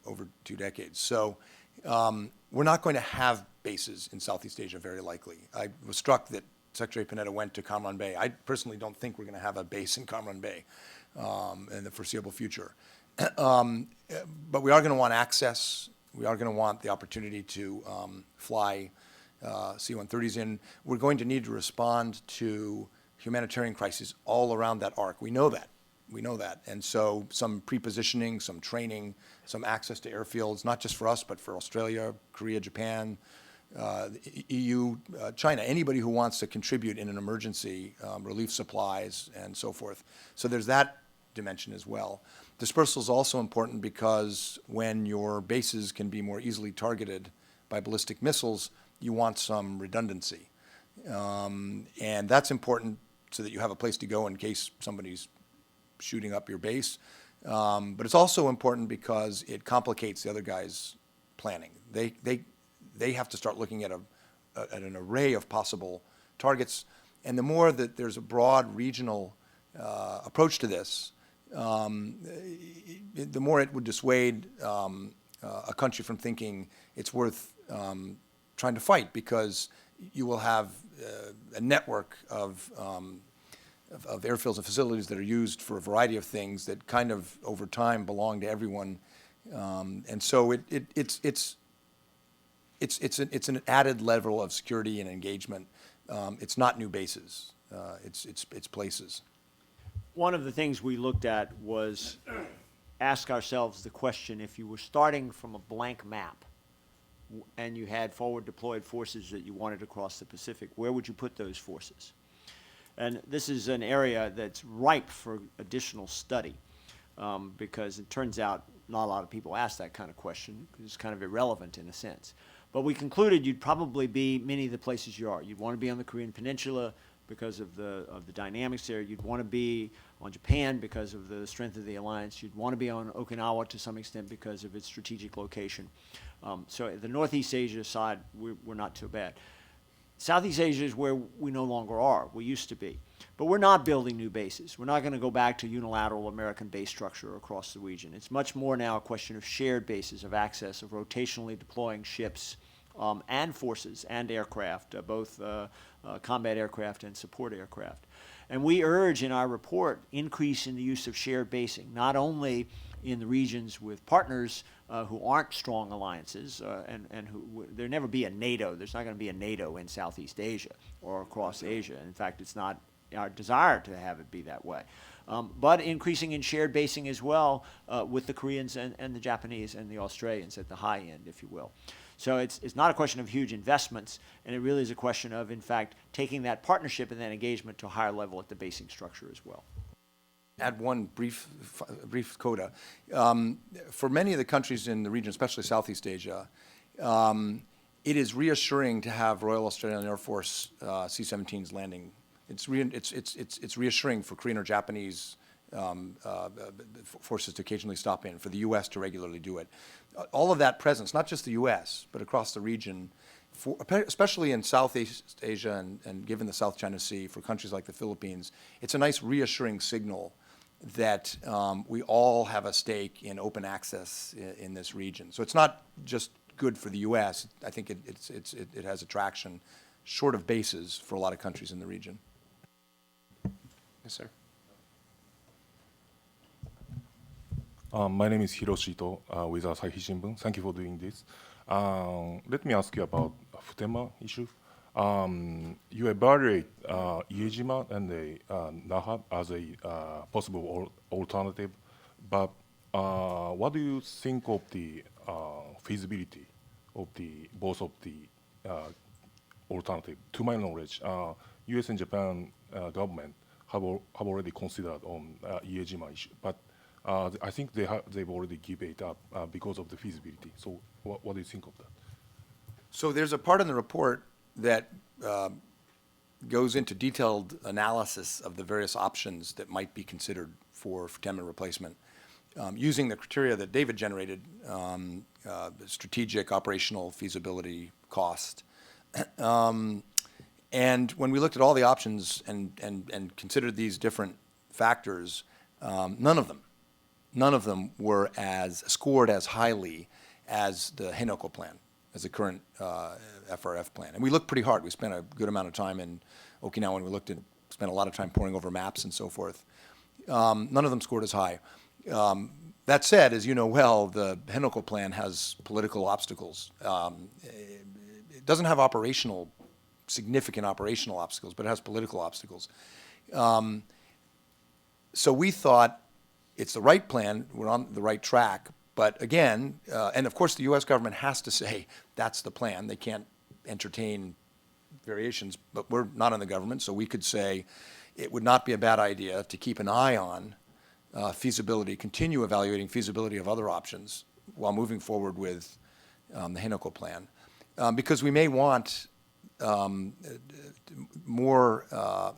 over 2 decades. So we're not going to have bases in Southeast Asia, very likely. I was struck that Secretary Panetta went to Cam Ranh Bay. I personally don't think we're going to have a base in Cam Ranh Bay in the foreseeable future. But we are going to want access. We are going to want the opportunity to fly C-130s in. We're going to need to respond to humanitarian crises all around that arc. We know that. We know that. And so some pre-positioning, some training, some access to airfields, not just for us, but for Australia, Korea, Japan, the EU, China, anybody who wants to contribute in an emergency, relief supplies and so forth. So there's that dimension as well. Dispersal is also important because when your bases can be more easily targeted by ballistic missiles, you want some redundancy. And that's important so that you have a place to go in case somebody's shooting up your base. But it's also important because it complicates the other guy's planning. They have to start looking at an array of possible targets, and the more that there's a broad regional approach to this, the more it would dissuade a country from thinking it's worth trying to fight, because you will have a network of airfields and facilities that are used for a variety of things that kind of over time belong to everyone, and so it's an added level of security and engagement. It's not new bases. It's places. One of the things we looked at was ask ourselves the question, if you were starting from a blank map and you had forward deployed forces that you wanted to cross the Pacific, where would you put those forces? And this is an area that's ripe for additional study, because it turns out not a lot of people ask that kind of question, because it's kind of irrelevant in a sense. But we concluded you'd probably be many of the places you are. You'd want to be on the Korean Peninsula because of the dynamics there. You'd want to be on Japan because of the strength of the alliance. You'd want to be on Okinawa to some extent because of its strategic location. So the Northeast Asia side, we're not too bad. Southeast Asia is where we no longer are. We used to be. But we're not building new bases. We're not going to go back to unilateral American base structure across the region. It's much more now a question of shared bases, of access, of rotationally deploying ships and forces and aircraft, both combat aircraft and support aircraft. And we urge in our report increase in the use of shared basing, not only in the regions with partners who aren't strong alliances, and who there'll never be a NATO. There's not going to be a NATO in Southeast Asia or across Asia. In fact, it's not our desire to have it be that way. But increasing in shared basing as well with the Koreans and the Japanese and the Australians at the high end, if you will. So it's not a question of huge investments, and it really is a question of, in fact, taking that partnership and that engagement to a higher level at the basing structure as well. Add one brief coda. For many of the countries in the region, especially Southeast Asia, it is reassuring to have Royal Australian Air Force C-17s landing. It's reassuring for Korean or Japanese forces to occasionally stop in, for the U.S. to regularly do it. All of that presence, not just the U.S., but across the region, especially in Southeast Asia and given the South China Sea, for countries like the Philippines, it's a nice reassuring signal that we all have a stake in open access in this region. So it's not just good for the U.S. I think it has attraction, short of bases, for a lot of countries in the region. Yes, sir. My name is Hiroshi Ito with Asahi Shimbun. Thank you for doing this. Let me ask you about Futema issue. You evaluate Iejima and Naha as a possible alternative, but what do you think of the feasibility of both of the alternative? To my knowledge, U.S. and Japan government have already considered on Iejima issue, but I think they've already given it up because of the feasibility. So what do you think of that? So there's a part in the report that goes into detailed analysis of the various options that might be considered for Futema replacement, using the criteria that David generated, strategic, operational, feasibility, cost. And when we looked at all the options and considered these different factors, none of them were scored as highly as the Henoko plan, as the current FRF plan. And we looked pretty hard. We spent a good amount of time in Okinawa, and we spent a lot of time poring over maps and so forth. None of them scored as high. That said, as you know well, the Henoko plan has political obstacles. It doesn't have significant operational obstacles, but it has political obstacles. So we thought it's the right plan, we're on the right track, but again, and of course the U.S. government has to say that's the plan. They can't entertain variations, but we're not in the government, so we could say it would not be a bad idea to keep an eye on feasibility, continue evaluating feasibility of other options while moving forward with the Henoko plan. Because we may want more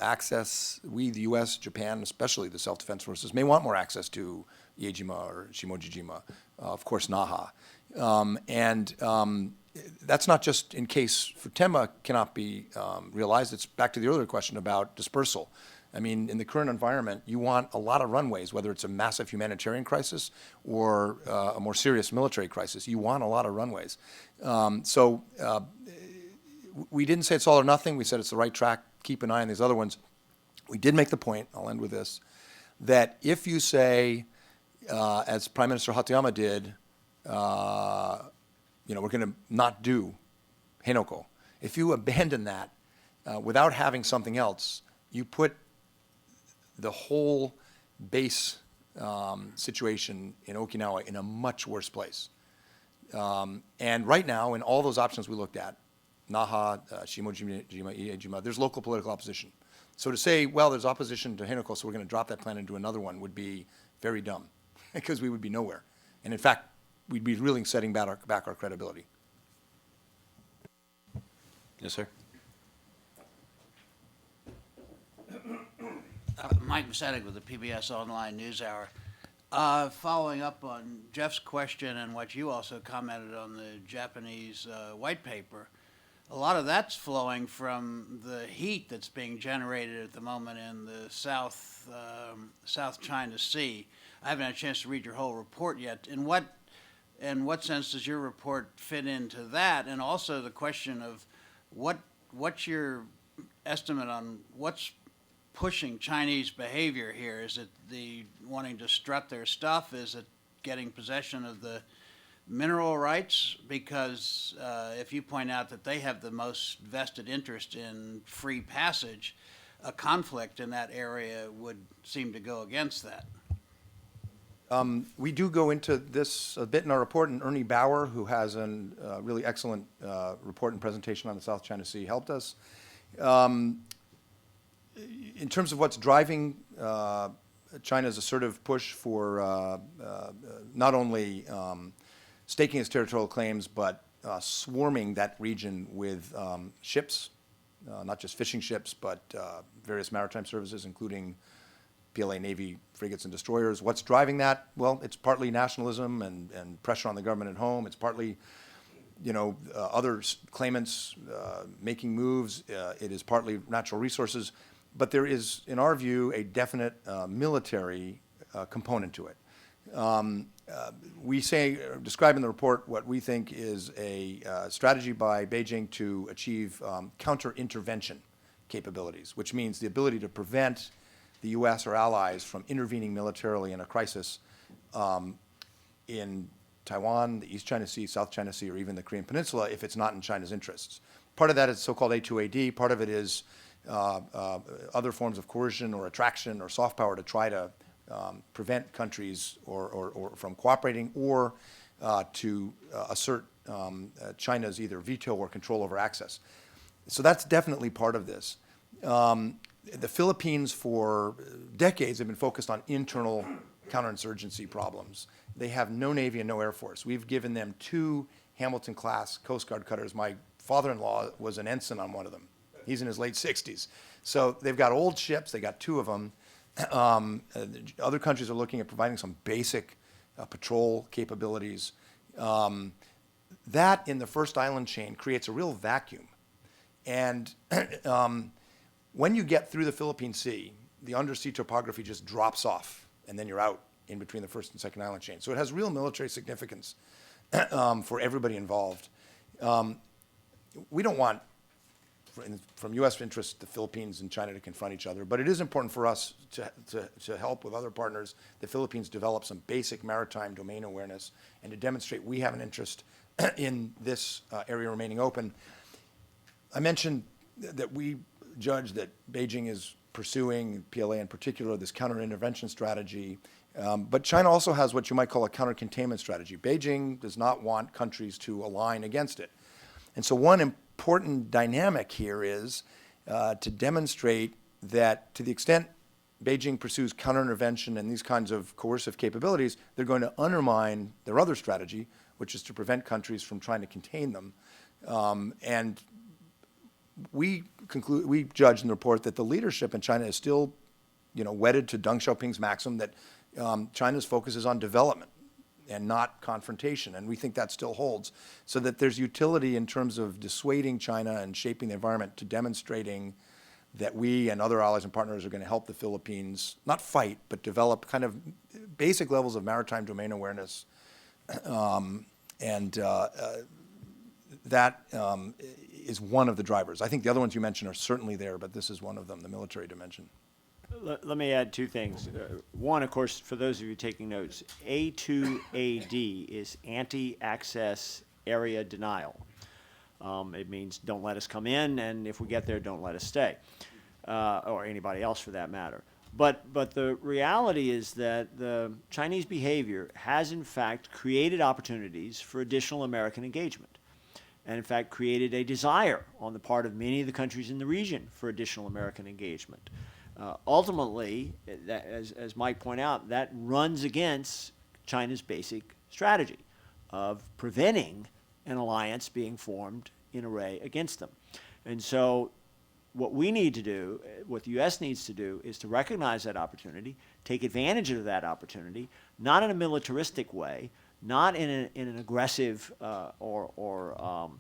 access, we, the U.S., Japan, especially the self-defense forces, may want more access to Iejima or Shimojijima, of course Naha. That's not just in case Futema cannot be realized. It's back to the earlier question about dispersal. I mean, in the current environment, you want a lot of runways, whether it's a massive humanitarian crisis or a more serious military crisis. You want a lot of runways. We didn't say it's all or nothing. We said it's the right track. Keep an eye on these other ones. We did make the point, I'll end with this, that if you say, as Prime Minister Hatayama did, we're going to not do Henoko. If you abandon that without having something else, you put the whole base situation in Okinawa in a much worse place. And right now, in all those options we looked at, Naha, Shimojima, Iejima, there's local political opposition. So to say, well, there's opposition to Henoko, so we're going to drop that plan and do another one would be very dumb, because we would be nowhere. And in fact, we'd be really setting back our credibility. Yes, sir. Mike Masetic with the PBS Online NewsHour. Following up on Jeff's question and what you also commented on the Japanese white paper, a lot of that's flowing from the heat that's being generated at the moment in the South China Sea. I haven't had a chance to read your whole report yet. In what sense does your report fit into that? And also the question of what's your estimate on what's pushing Chinese behavior here? Is it the wanting to strut their stuff? Is it getting possession of the mineral rights? Because if you point out that they have the most vested interest in free passage, a conflict in that area would seem to go against that. We do go into this a bit in our report, and Ernie Bauer, who has a really excellent report and presentation on the South China Sea, helped us. In terms of what's driving China's assertive push for not only staking its territorial claims, but swarming that region with ships, not just fishing ships, but various maritime services, including PLA Navy frigates and destroyers. What's driving that? Well, it's partly nationalism and pressure on the government at home. It's partly, other claimants making moves. It is partly natural resources. But there is, in our view, a definite military component to it. We describe in the report what we think is a strategy by Beijing to achieve counter-intervention capabilities, which means the ability to prevent the U.S. or allies from intervening militarily in a crisis in Taiwan, the East China Sea, South China Sea, or even the Korean Peninsula if it's not in China's interests. Part of that is so-called A2AD. Part of it is other forms of coercion or attraction or soft power to try to prevent countries or from cooperating or to assert China's either veto or control over access. So that's definitely part of this. The Philippines for decades have been focused on internal counterinsurgency problems. They have no Navy and no Air Force. We've given them 2 Hamilton-class Coast Guard cutters. My father-in-law was an ensign on one of them. He's in his late 60s. So they've got old ships. They got 2 of them. Other countries are looking at providing some basic patrol capabilities. That in the first island chain creates a real vacuum. And when you get through the Philippine Sea, the undersea topography just drops off, and then you're out in between the first and second island chain. So it has real military significance for everybody involved. We don't want, from U.S. interest, the Philippines and China to confront each other, but it is important for us to help with other partners, the Philippines develop some basic maritime domain awareness and to demonstrate we have an interest in this area remaining open. I mentioned that we judge that Beijing is pursuing, PLA in particular, this counter-intervention strategy. But China also has what you might call a counter-containment strategy. Beijing does not want countries to align against it. And so one important dynamic here is to demonstrate that to the extent Beijing pursues counter-intervention and these kinds of coercive capabilities, they're going to undermine their other strategy, which is to prevent countries from trying to contain them. And we judge in the report that the leadership in China is still, wedded to Deng Xiaoping's maxim that China's focus is on development and not confrontation, and we think that still holds. So that there's utility in terms of dissuading China and shaping the environment to demonstrating that we and other allies and partners are going to help the Philippines, not fight, but develop kind of basic levels of maritime domain awareness. That is one of the drivers. I think the other ones you mentioned are certainly there, but this is one of them, the military dimension. Let me add two things. One, of course, for those of you taking notes, A2AD is anti-access area denial. It means don't let us come in, and if we get there, don't let us stay, or anybody else for that matter. But the reality is that the Chinese behavior has, in fact, created opportunities for additional American engagement, and in fact created a desire on the part of many of the countries in the region for additional American engagement. Ultimately, as Mike pointed out, that runs against China's basic strategy of preventing an alliance being formed in array against them. And so what we need to do, what the U.S. needs to do, is to recognize that opportunity, take advantage of that opportunity, not in a militaristic way, not in an aggressive or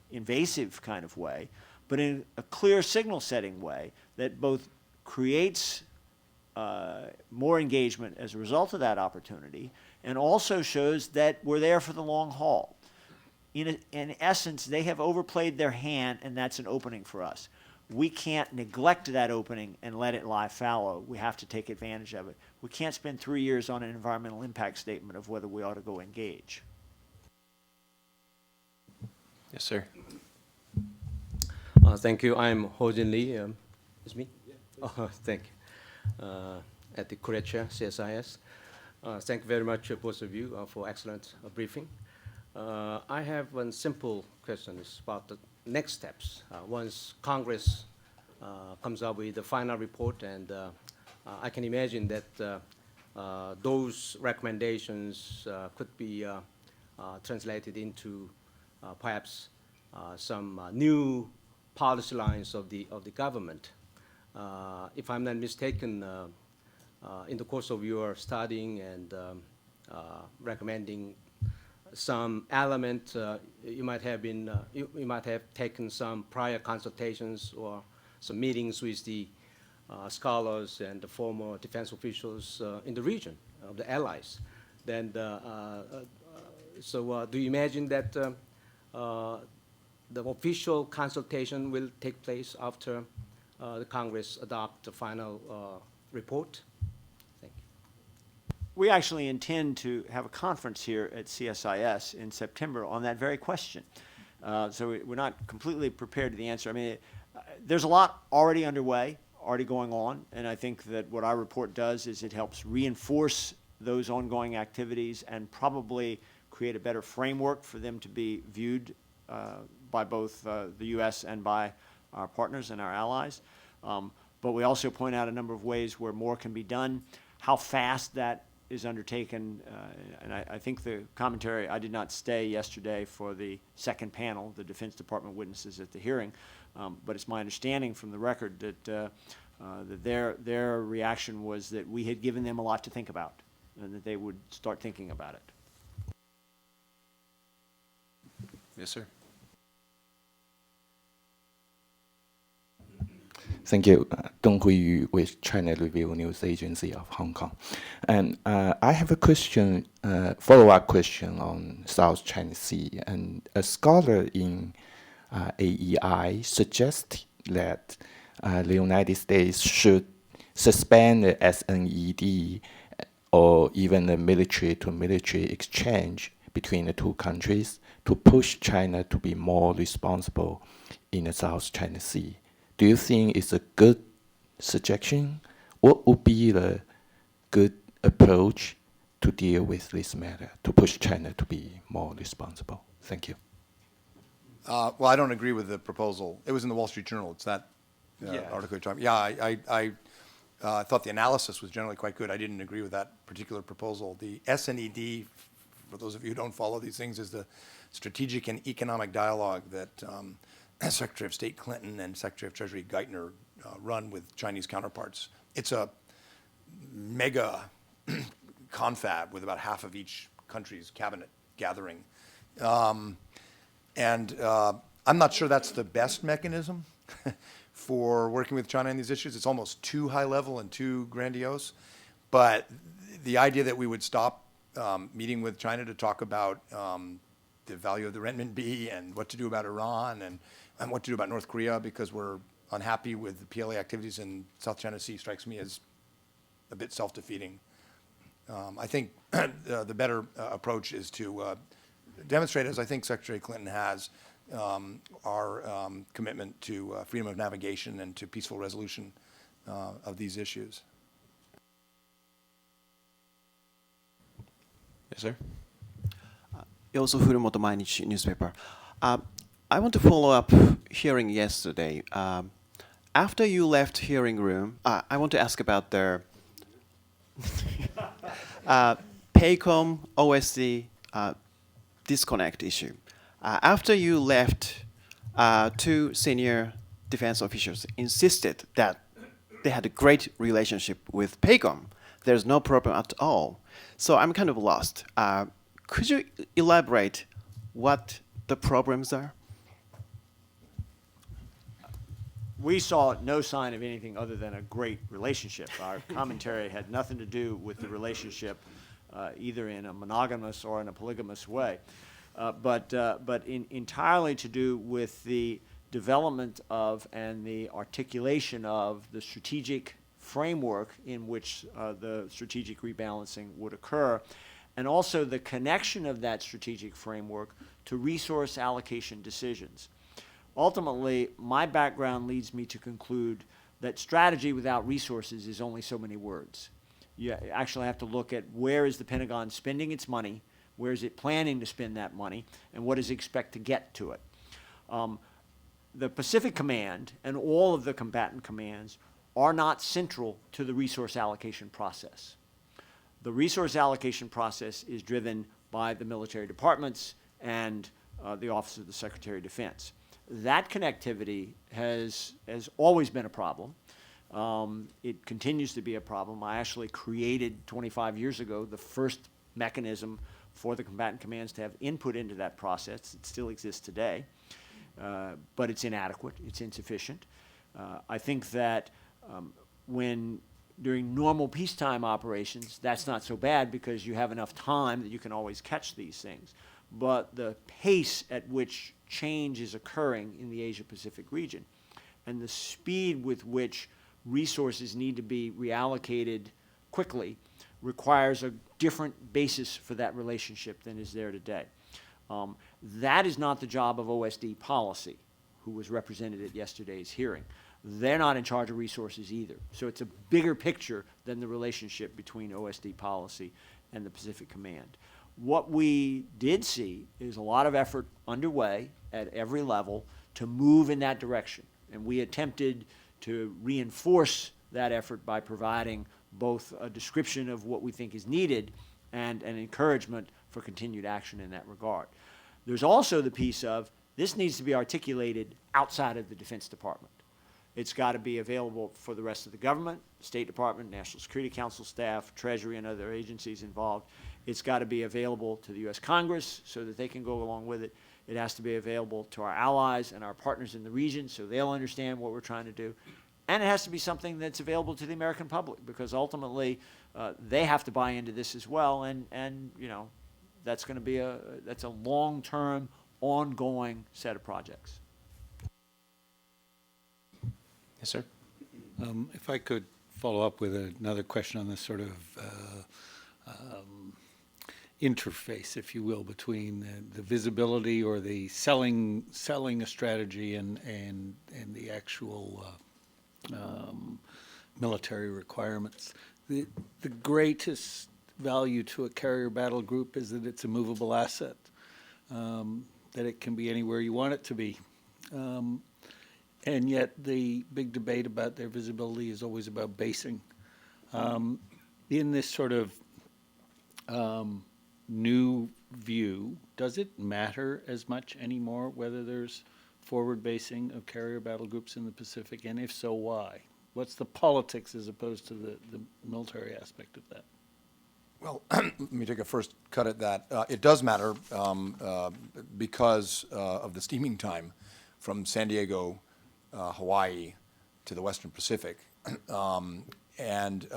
invasive kind of way, but in a clear signal-setting way that both creates more engagement as a result of that opportunity and also shows that we're there for the long haul. In essence, they have overplayed their hand, and that's an opening for us. We can't neglect that opening and let it lie fallow. We have to take advantage of it. We can't spend 3 years on an environmental impact statement of whether we ought to go engage. Yes, sir. Thank you. I'm Ho Jin Lee. It's me? Yeah. Oh, thank you. At the Korea CSIS. Thank you very much, both of you, for excellent briefing. I have one simple question. It's about the next steps. Once Congress comes up with the final report, and I can imagine that those recommendations could be translated into perhaps some new policy lines of the government. If I'm not mistaken, in the course of your studying and recommending some element, you might have been you might have taken some prior consultations or some meetings with the scholars and the former defense officials in the region of the allies. Then, so do you imagine that the official consultation will take place after the Congress adopt the final report? Thank you. We actually intend to have a conference here at CSIS in September on that very question. So we're not completely prepared to the answer. I mean, there's a lot already underway, already going on, and I think that what our report does is it helps reinforce those ongoing activities and probably create a better framework for them to be viewed by both the U.S. and by our partners and our allies. But we also point out a number of ways where more can be done, how fast that is undertaken, and I think the commentary, I did not stay yesterday for the second panel, the Defense Department witnesses at the hearing, but it's my understanding from the record that, their reaction was that we had given them a lot to think about and that they would start thinking about it. Yes, sir. Thank you. Dong Huiyu with China Review News Agency of Hong Kong. And I have a question, follow-up question on South China Sea. And a scholar in AEI suggests that the United States should suspend the SNED or even the military-to-military exchange between the two countries to push China to be more responsible in the South China Sea. Do you think it's a good suggestion? What would be the good approach to deal with this matter, to push China to be more responsible? Thank you. Well, I don't agree with the proposal. It was in the Wall Street Journal. It's that article you're talking about. Yeah, I thought the analysis was generally quite good. I didn't agree with that particular proposal. The SNED, for those of you who don't follow these things, is the strategic and economic dialogue that Secretary of State Clinton and Secretary of Treasury Geithner run with Chinese counterparts. It's mega confab with about half of each country's cabinet gathering. I'm not sure that's the best mechanism for working with China on these issues. It's almost too high level and too grandiose. But the idea that we would stop meeting with China to talk about the value of the renminbi and what to do about Iran and what to do about North Korea because we're unhappy with the PLA activities in South China Sea strikes me as a bit self-defeating. I think the better approach is to demonstrate, as I think Secretary Clinton has, our commitment to freedom of navigation and to peaceful resolution of these issues. Yes, sir. Also, Furumoto Mainichi newspaper. I want to follow up hearing yesterday. After you left hearing room, I want to ask about the PACOM OSD disconnect issue. After you left, two senior defense officials insisted that they had a great relationship with PACOM. There's no problem at all. So I'm kind of lost. Could you elaborate what the problems are? We saw no sign of anything other than a great relationship. Our commentary had nothing to do with the relationship, either in a monogamous or in a polygamous way, but entirely to do with the development of and the articulation of the strategic framework in which the strategic rebalancing would occur, and also the connection of that strategic framework to resource allocation decisions. Ultimately, my background leads me to conclude that strategy without resources is only so many words. You actually have to look at where is the Pentagon spending its money, where is it planning to spend that money, and what does it expect to get to it. The Pacific Command and all of the combatant commands are not central to the resource allocation process. The resource allocation process is driven by the military departments and the Office of the Secretary of Defense. That connectivity has always been a problem. It continues to be a problem. I actually created 25 years ago the first mechanism for the combatant commands to have input into that process. It still exists today, but it's inadequate, it's insufficient. I think that when during normal peacetime operations, that's not so bad because you have enough time that you can always catch these things. But the pace at which change is occurring in the Asia-Pacific region and the speed with which resources need to be reallocated quickly requires a different basis for that relationship than is there today. That is not the job of OSD policy, who was represented at yesterday's hearing. They're not in charge of resources either. So it's a bigger picture than the relationship between OSD policy and the Pacific Command. What we did see is a lot of effort underway at every level to move in that direction. And we attempted to reinforce that effort by providing both a description of what we think is needed and an encouragement for continued action in that regard. There's also the piece of this needs to be articulated outside of the Defense Department. It's got to be available for the rest of the government, State Department, National Security Council staff, Treasury, and other agencies involved. It's got to be available to the U.S. Congress so that they can go along with it. It has to be available to our allies and our partners in the region so they'll understand what we're trying to do. And it has to be something that's available to the American public because ultimately they have to buy into this as well. And you know, that's going to be that's a long-term, ongoing set of projects. Yes, sir. If I could follow up with another question on this sort of interface, if you will, between the visibility or the selling a strategy and the actual military requirements. The greatest value to a carrier battle group is that it's a movable asset, that it can be anywhere you want it to be. And yet the big debate about their visibility is always about basing. In this sort of new view, does it matter as much anymore whether there's forward basing of carrier battle groups in the Pacific, and if so, why? What's the politics as opposed to the military aspect of that? Well, let me take a first cut at that. It does matter because of the steaming time from San Diego, Hawaii, to the Western Pacific. And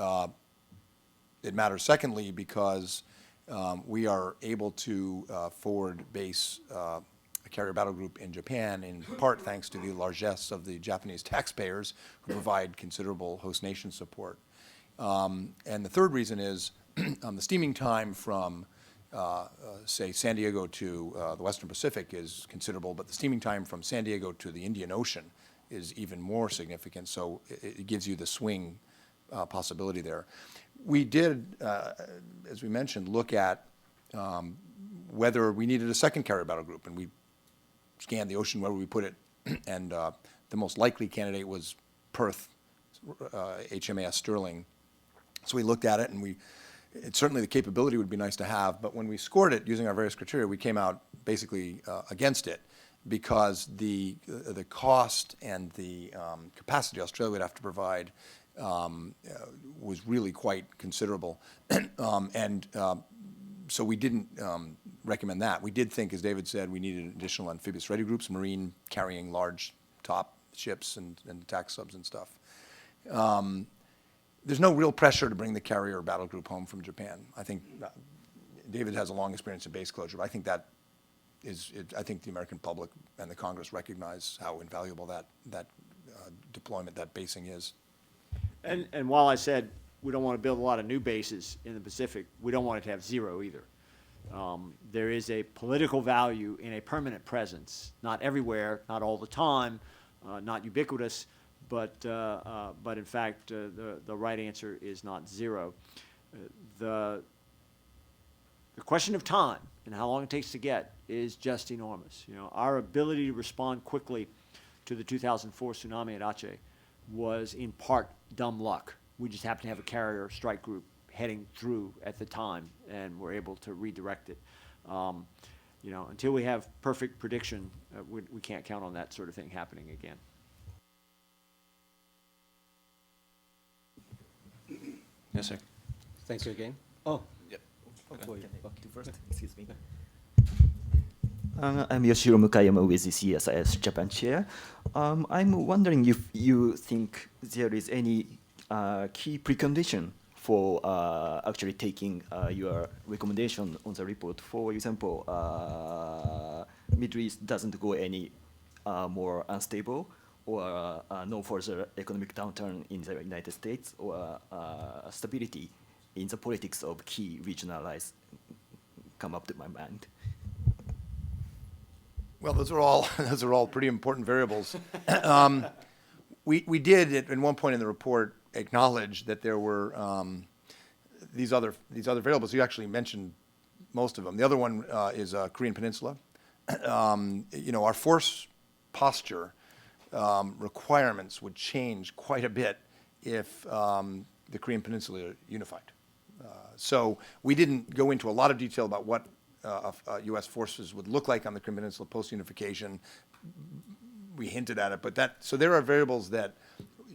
it matters secondly because we are able to forward base a carrier battle group in Japan, in part thanks to the largesse of the Japanese taxpayers who provide considerable host nation support. And the third reason is the steaming time from, say, San Diego to the Western Pacific is considerable, but the steaming time from San Diego to the Indian Ocean is even more significant, so it gives you the swing possibility there. We did, as we mentioned, look at whether we needed a second carrier battle group, and we scanned the ocean where we put it, and the most likely candidate was Perth, HMAS Sterling. So we looked at it, and certainly the capability would be nice to have, but when we scored it using our various criteria, we came out basically against it because the cost and the capacity Australia would have to provide was really quite considerable. So we didn't recommend that. We did think, as David said, we needed additional amphibious ready groups, marine carrying large top ships and attack subs and stuff. There's no real pressure to bring the carrier battle group home from Japan. I think David has a long experience in base closure, but I think I think the American public and the Congress recognize how invaluable that deployment, that basing is. And while I said we don't want to build a lot of new bases in the Pacific, we don't want it to have zero either. There is a political value in a permanent presence, not everywhere, not all the time, not ubiquitous, but in fact, the right answer is not zero. The question of time and how long it takes to get is just enormous. You know, our ability to respond quickly to the 2004 tsunami at Aceh was in part dumb luck. We just happened to have a carrier strike group heading through at the time, and we're able to redirect it. You know, until we have perfect prediction, we can't count on that sort of thing happening again. Yes, sir. Thanks again. Oh, yep. Okay. First, excuse me. I'm Yoshiro Mukayama with the CSIS Japan chair. I'm wondering if you think there is any key precondition for actually taking your recommendation on the report. For example, Middle East doesn't go any more unstable, or no further economic downturn in the United States, or stability in the politics of key regional allies come up to my mind. Well, those are all pretty important variables. We did at one point in the report acknowledge that there were these other variables. You actually mentioned most of them. The other one is Korean Peninsula. You know, our force posture requirements would change quite a bit if the Korean Peninsula unified. So we didn't go into a lot of detail about what U.S. forces would look like on the Korean Peninsula post-unification. We hinted at it, but so there are variables that,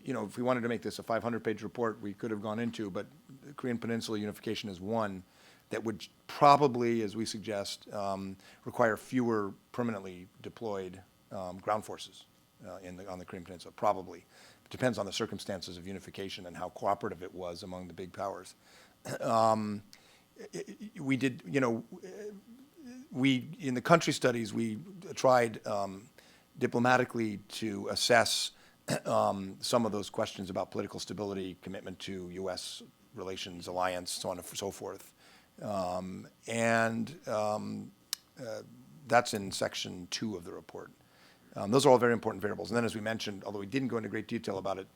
you know, if we wanted to make this a 500-page report, we could have gone into, but the Korean Peninsula unification is one that would probably, as we suggest, require fewer permanently deployed ground forces on the Korean Peninsula, probably. It depends on the circumstances of unification and how cooperative it was among the big powers. We did, you know, in the country studies, we tried diplomatically to assess some of those questions about political stability, commitment to U.S. relations, alliance, so on and so forth. That's in section 2 of the report. Those are all very important variables. And then, as we mentioned, although we didn't go into great detail about it,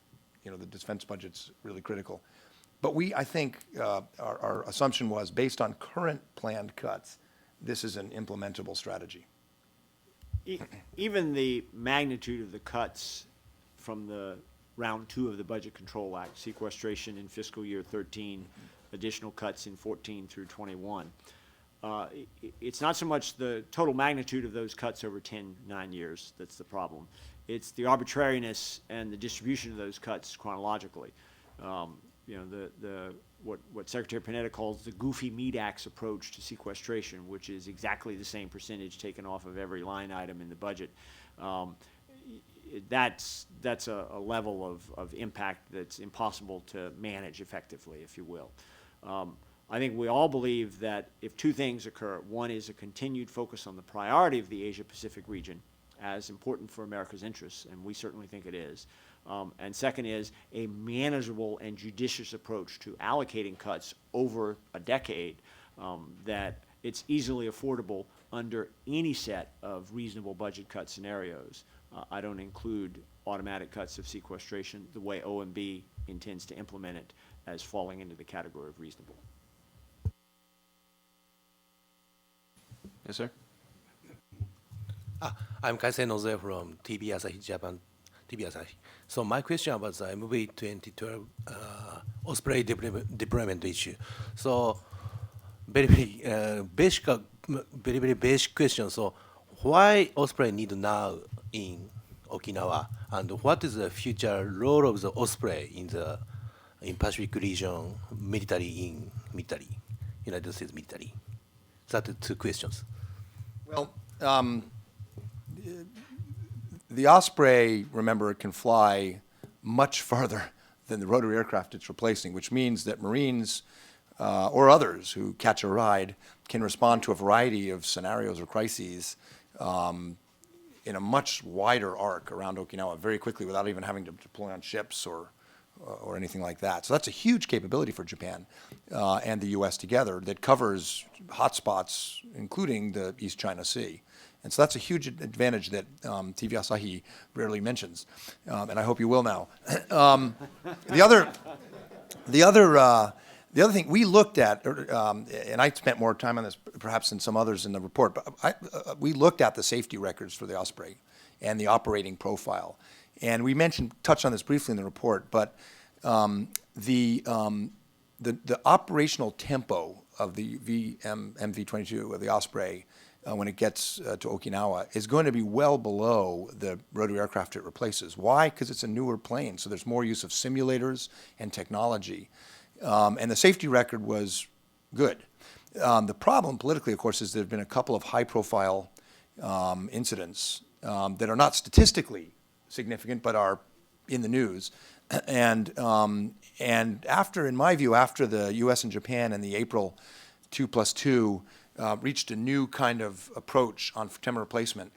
you know, the defense budget's really critical. But I think our assumption was, based on current planned cuts, this is an implementable strategy. Even the magnitude of the cuts from the round 2 of the Budget Control Act, sequestration in fiscal year 13, additional cuts in 14 through 21, It's not so much the total magnitude of those cuts over 9 years that's the problem. It's the arbitrariness and the distribution of those cuts chronologically. You know, what Secretary Panetta calls the goofy meat axe approach to sequestration, which is exactly the same percentage taken off of every line item in the budget. That's a level of impact that's impossible to manage effectively, if you will. I think we all believe that if two things occur, one is a continued focus on the priority of the Asia-Pacific region as important for America's interests, and we certainly think it is. And second is a manageable and judicious approach to allocating cuts over a decade that it's easily affordable under any set of reasonable budget cut scenarios. I don't include automatic cuts of sequestration the way OMB intends to implement it as falling into the category of reasonable. Yes, sir. I'm Kaisen Oze from TV Asahi Japan, TV Asahi. So my question about the MV 2012 Osprey deployment issue. So very basic question. So why Osprey need now in Okinawa, and what is the future role of the Osprey in Pacific region military United States military? That's the two questions. Well, the Osprey, remember, it can fly much farther than the rotary aircraft it's replacing, which means that Marines or others who catch a ride can respond to a variety of scenarios or crises in a much wider arc around Okinawa very quickly without even having to deploy on ships or anything like that. So that's a huge capability for Japan and the U.S. together that covers hotspots, including the East China Sea. And so that's a huge advantage that TV Asahi rarely mentions, and I hope you will now. The other thing we looked at, and I spent more time on this perhaps than some others in the report, but we looked at the safety records for the Osprey and the operating profile. And we touched on this briefly in the report, but the operational tempo of the MV-22 of the Osprey when it gets to Okinawa is going to be well below the rotary aircraft it replaces. Why? Because it's a newer plane, so there's more use of simulators and technology. And the safety record was good. The problem politically, of course, is there have been a couple of high-profile incidents that are not statistically significant, but are in the news. And after, in my view, after the U.S. and Japan in the April 2+2 reached a new kind of approach on FTEMA replacement,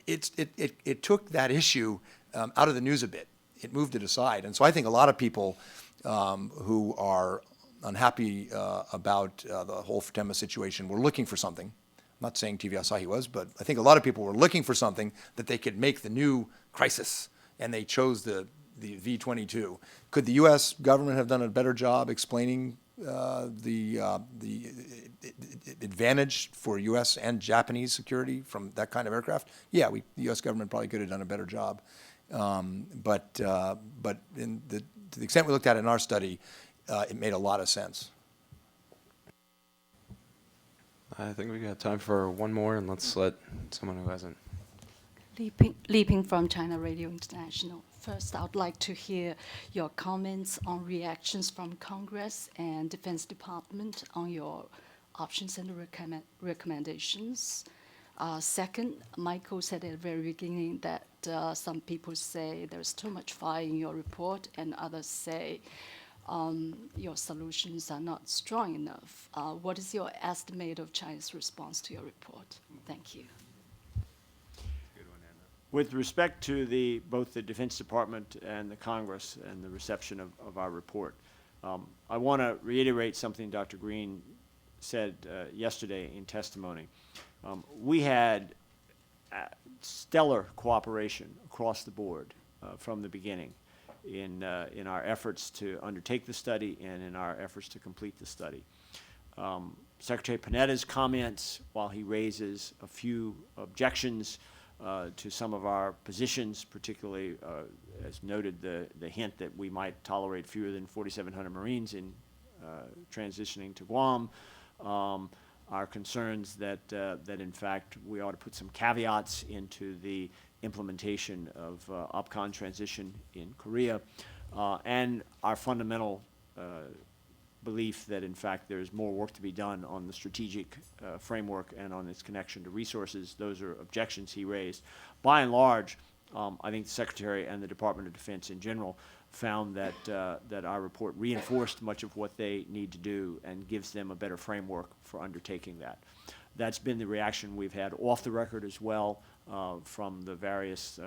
it took that issue out of the news a bit. It moved it aside. And so I think a lot of people who are unhappy about the whole FTEMA situation were looking for something. I'm not saying TV Asahi was, but I think a lot of people were looking for something that they could make the new crisis, and they chose the V-22. Could the U.S. government have done a better job explaining the advantage for U.S. and Japanese security from that kind of aircraft? Yeah, the U.S. government probably could have done a better job. But to the extent we looked at it in our study, it made a lot of sense. I think we got time for one more, and let's let someone who hasn't. Leaping from China Radio International. First, I would like to hear your comments on reactions from Congress and Defense Department on your options and recommendations. Second, Michael said at the very beginning that some people say there's too much fire in your report, and others say your solutions are not strong enough. What is your estimate of China's response to your report? Thank you. With respect to both the Defense Department and the Congress and the reception of our report, I want to reiterate something Dr. Green said yesterday in testimony. We had stellar cooperation across the board from the beginning in our efforts to undertake the study and in our efforts to complete the study. Secretary Panetta's comments, while he raises a few objections to some of our positions, particularly as noted the hint that we might tolerate fewer than 4,700 Marines in transitioning to Guam, our concerns that, that in fact we ought to put some caveats into the implementation of OPCON transition in Korea, and our fundamental belief that in fact there's more work to be done on the strategic framework and on its connection to resources. Those are objections he raised. By and large, I think the Secretary and the Department of Defense in general found that, that our report reinforced much of what they need to do and gives them a better framework for undertaking that. That's been the reaction we've had off the record as well from the various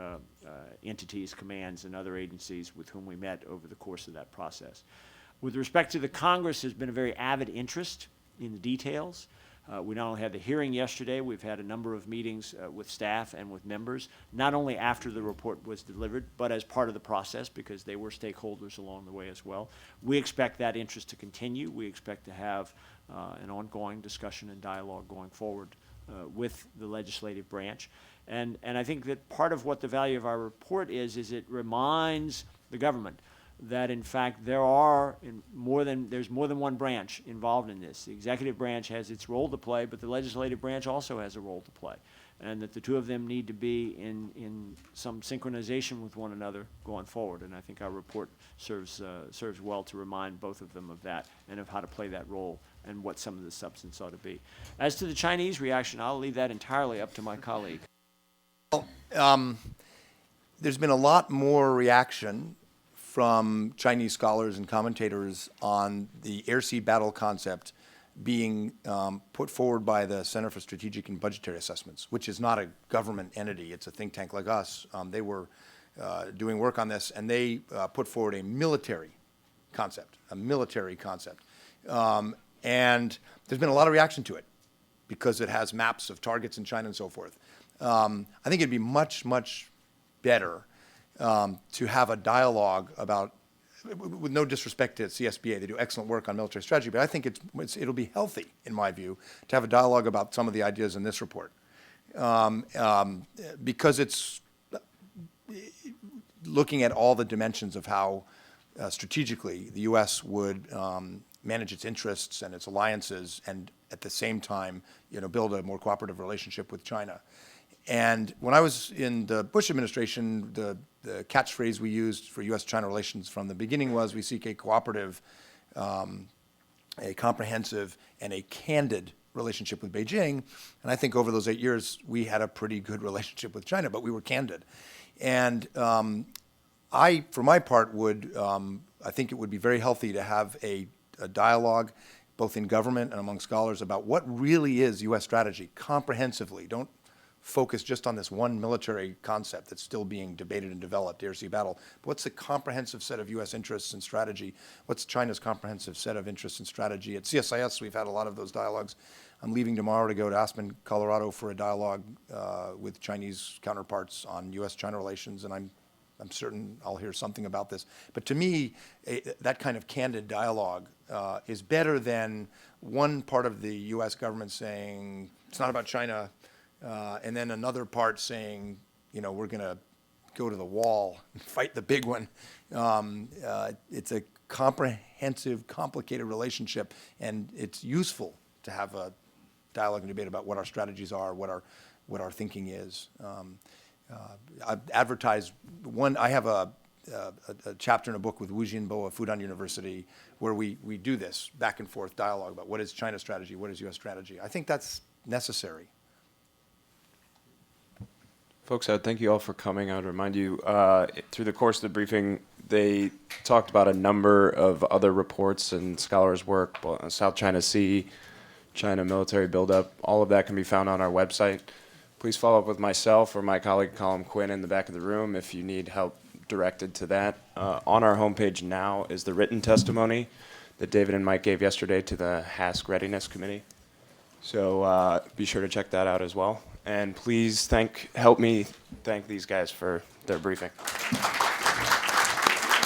entities, commands, and other agencies with whom we met over the course of that process. With respect to the Congress, there's been a very avid interest in the details. We not only had the hearing yesterday, we've had a number of meetings with staff and with members, not only after the report was delivered, but as part of the process because they were stakeholders along the way as well. We expect that interest to continue. We expect to have an ongoing discussion and dialogue going forward with the legislative branch. And I think that part of what the value of our report is it reminds the government that in fact there's more than one branch involved in this. The executive branch has its role to play, but the legislative branch also has a role to play, and that the two of them need to be in some synchronization with one another going forward. And I think our report serves well to remind both of them of that and of how to play that role and what some of the substance ought to be. As to the Chinese reaction, I'll leave that entirely up to my colleague. Well, there's been a lot more reaction from Chinese scholars and commentators on the air-sea battle concept being put forward by the Center for Strategic and Budgetary Assessments, which is not a government entity. It's a think tank like us. They were doing work on this, and they put forward a military concept, and there's been a lot of reaction to it because it has maps of targets in China and so forth. I think it'd be much, much better to have a dialogue about, with no disrespect to CSBA, they do excellent work on military strategy, but I think it'll be healthy, in my view, to have a dialogue about some of the ideas in this report. Because it's looking at all the dimensions of how strategically the U.S. would manage its interests and its alliances and at the same time, build a more cooperative relationship with China. And when I was in the Bush administration, the catchphrase we used for U.S.-China relations from the beginning was, we seek a cooperative, a comprehensive, and a candid relationship with Beijing. And I think over those 8 years, we had a pretty good relationship with China, but we were candid. And I, for my part, I think it would be very healthy to have a dialogue, both in government and among scholars, about what really is U.S. strategy, comprehensively. Don't focus just on this one military concept that's still being debated and developed, air-sea battle. But what's the comprehensive set of U.S. interests and strategy? What's China's comprehensive set of interests and strategy? At CSIS, we've had a lot of those dialogues. I'm leaving tomorrow to go to Aspen, Colorado for a dialogue with Chinese counterparts on U.S.-China relations, and I'm certain I'll hear something about this. But to me, that kind of candid dialogue is better than one part of the U.S. government saying, it's not about China, and then another part saying, we're going to go to the wall and fight the big one. It's a comprehensive, complicated relationship, and it's useful to have a dialogue and debate about what our strategies are, what our thinking is. I've advertised one. I have a chapter in a book with Wu Jinbo of Fudan University where we do this back and forth dialogue about what is China's strategy, what is U.S. strategy. I think that's necessary. Folks, I'd thank you all for coming. I would remind you, through the course of the briefing, they talked about a number of other reports and scholars' work, South China Sea, China military buildup. All of that can be found on our website. Please follow up with myself or my colleague Colin Quinn in the back of the room if you need help directed to that. On our homepage now is the written testimony that David and Mike gave yesterday to the HASC Readiness Committee. So be sure to check that out as well. And please help me thank these guys for their briefing.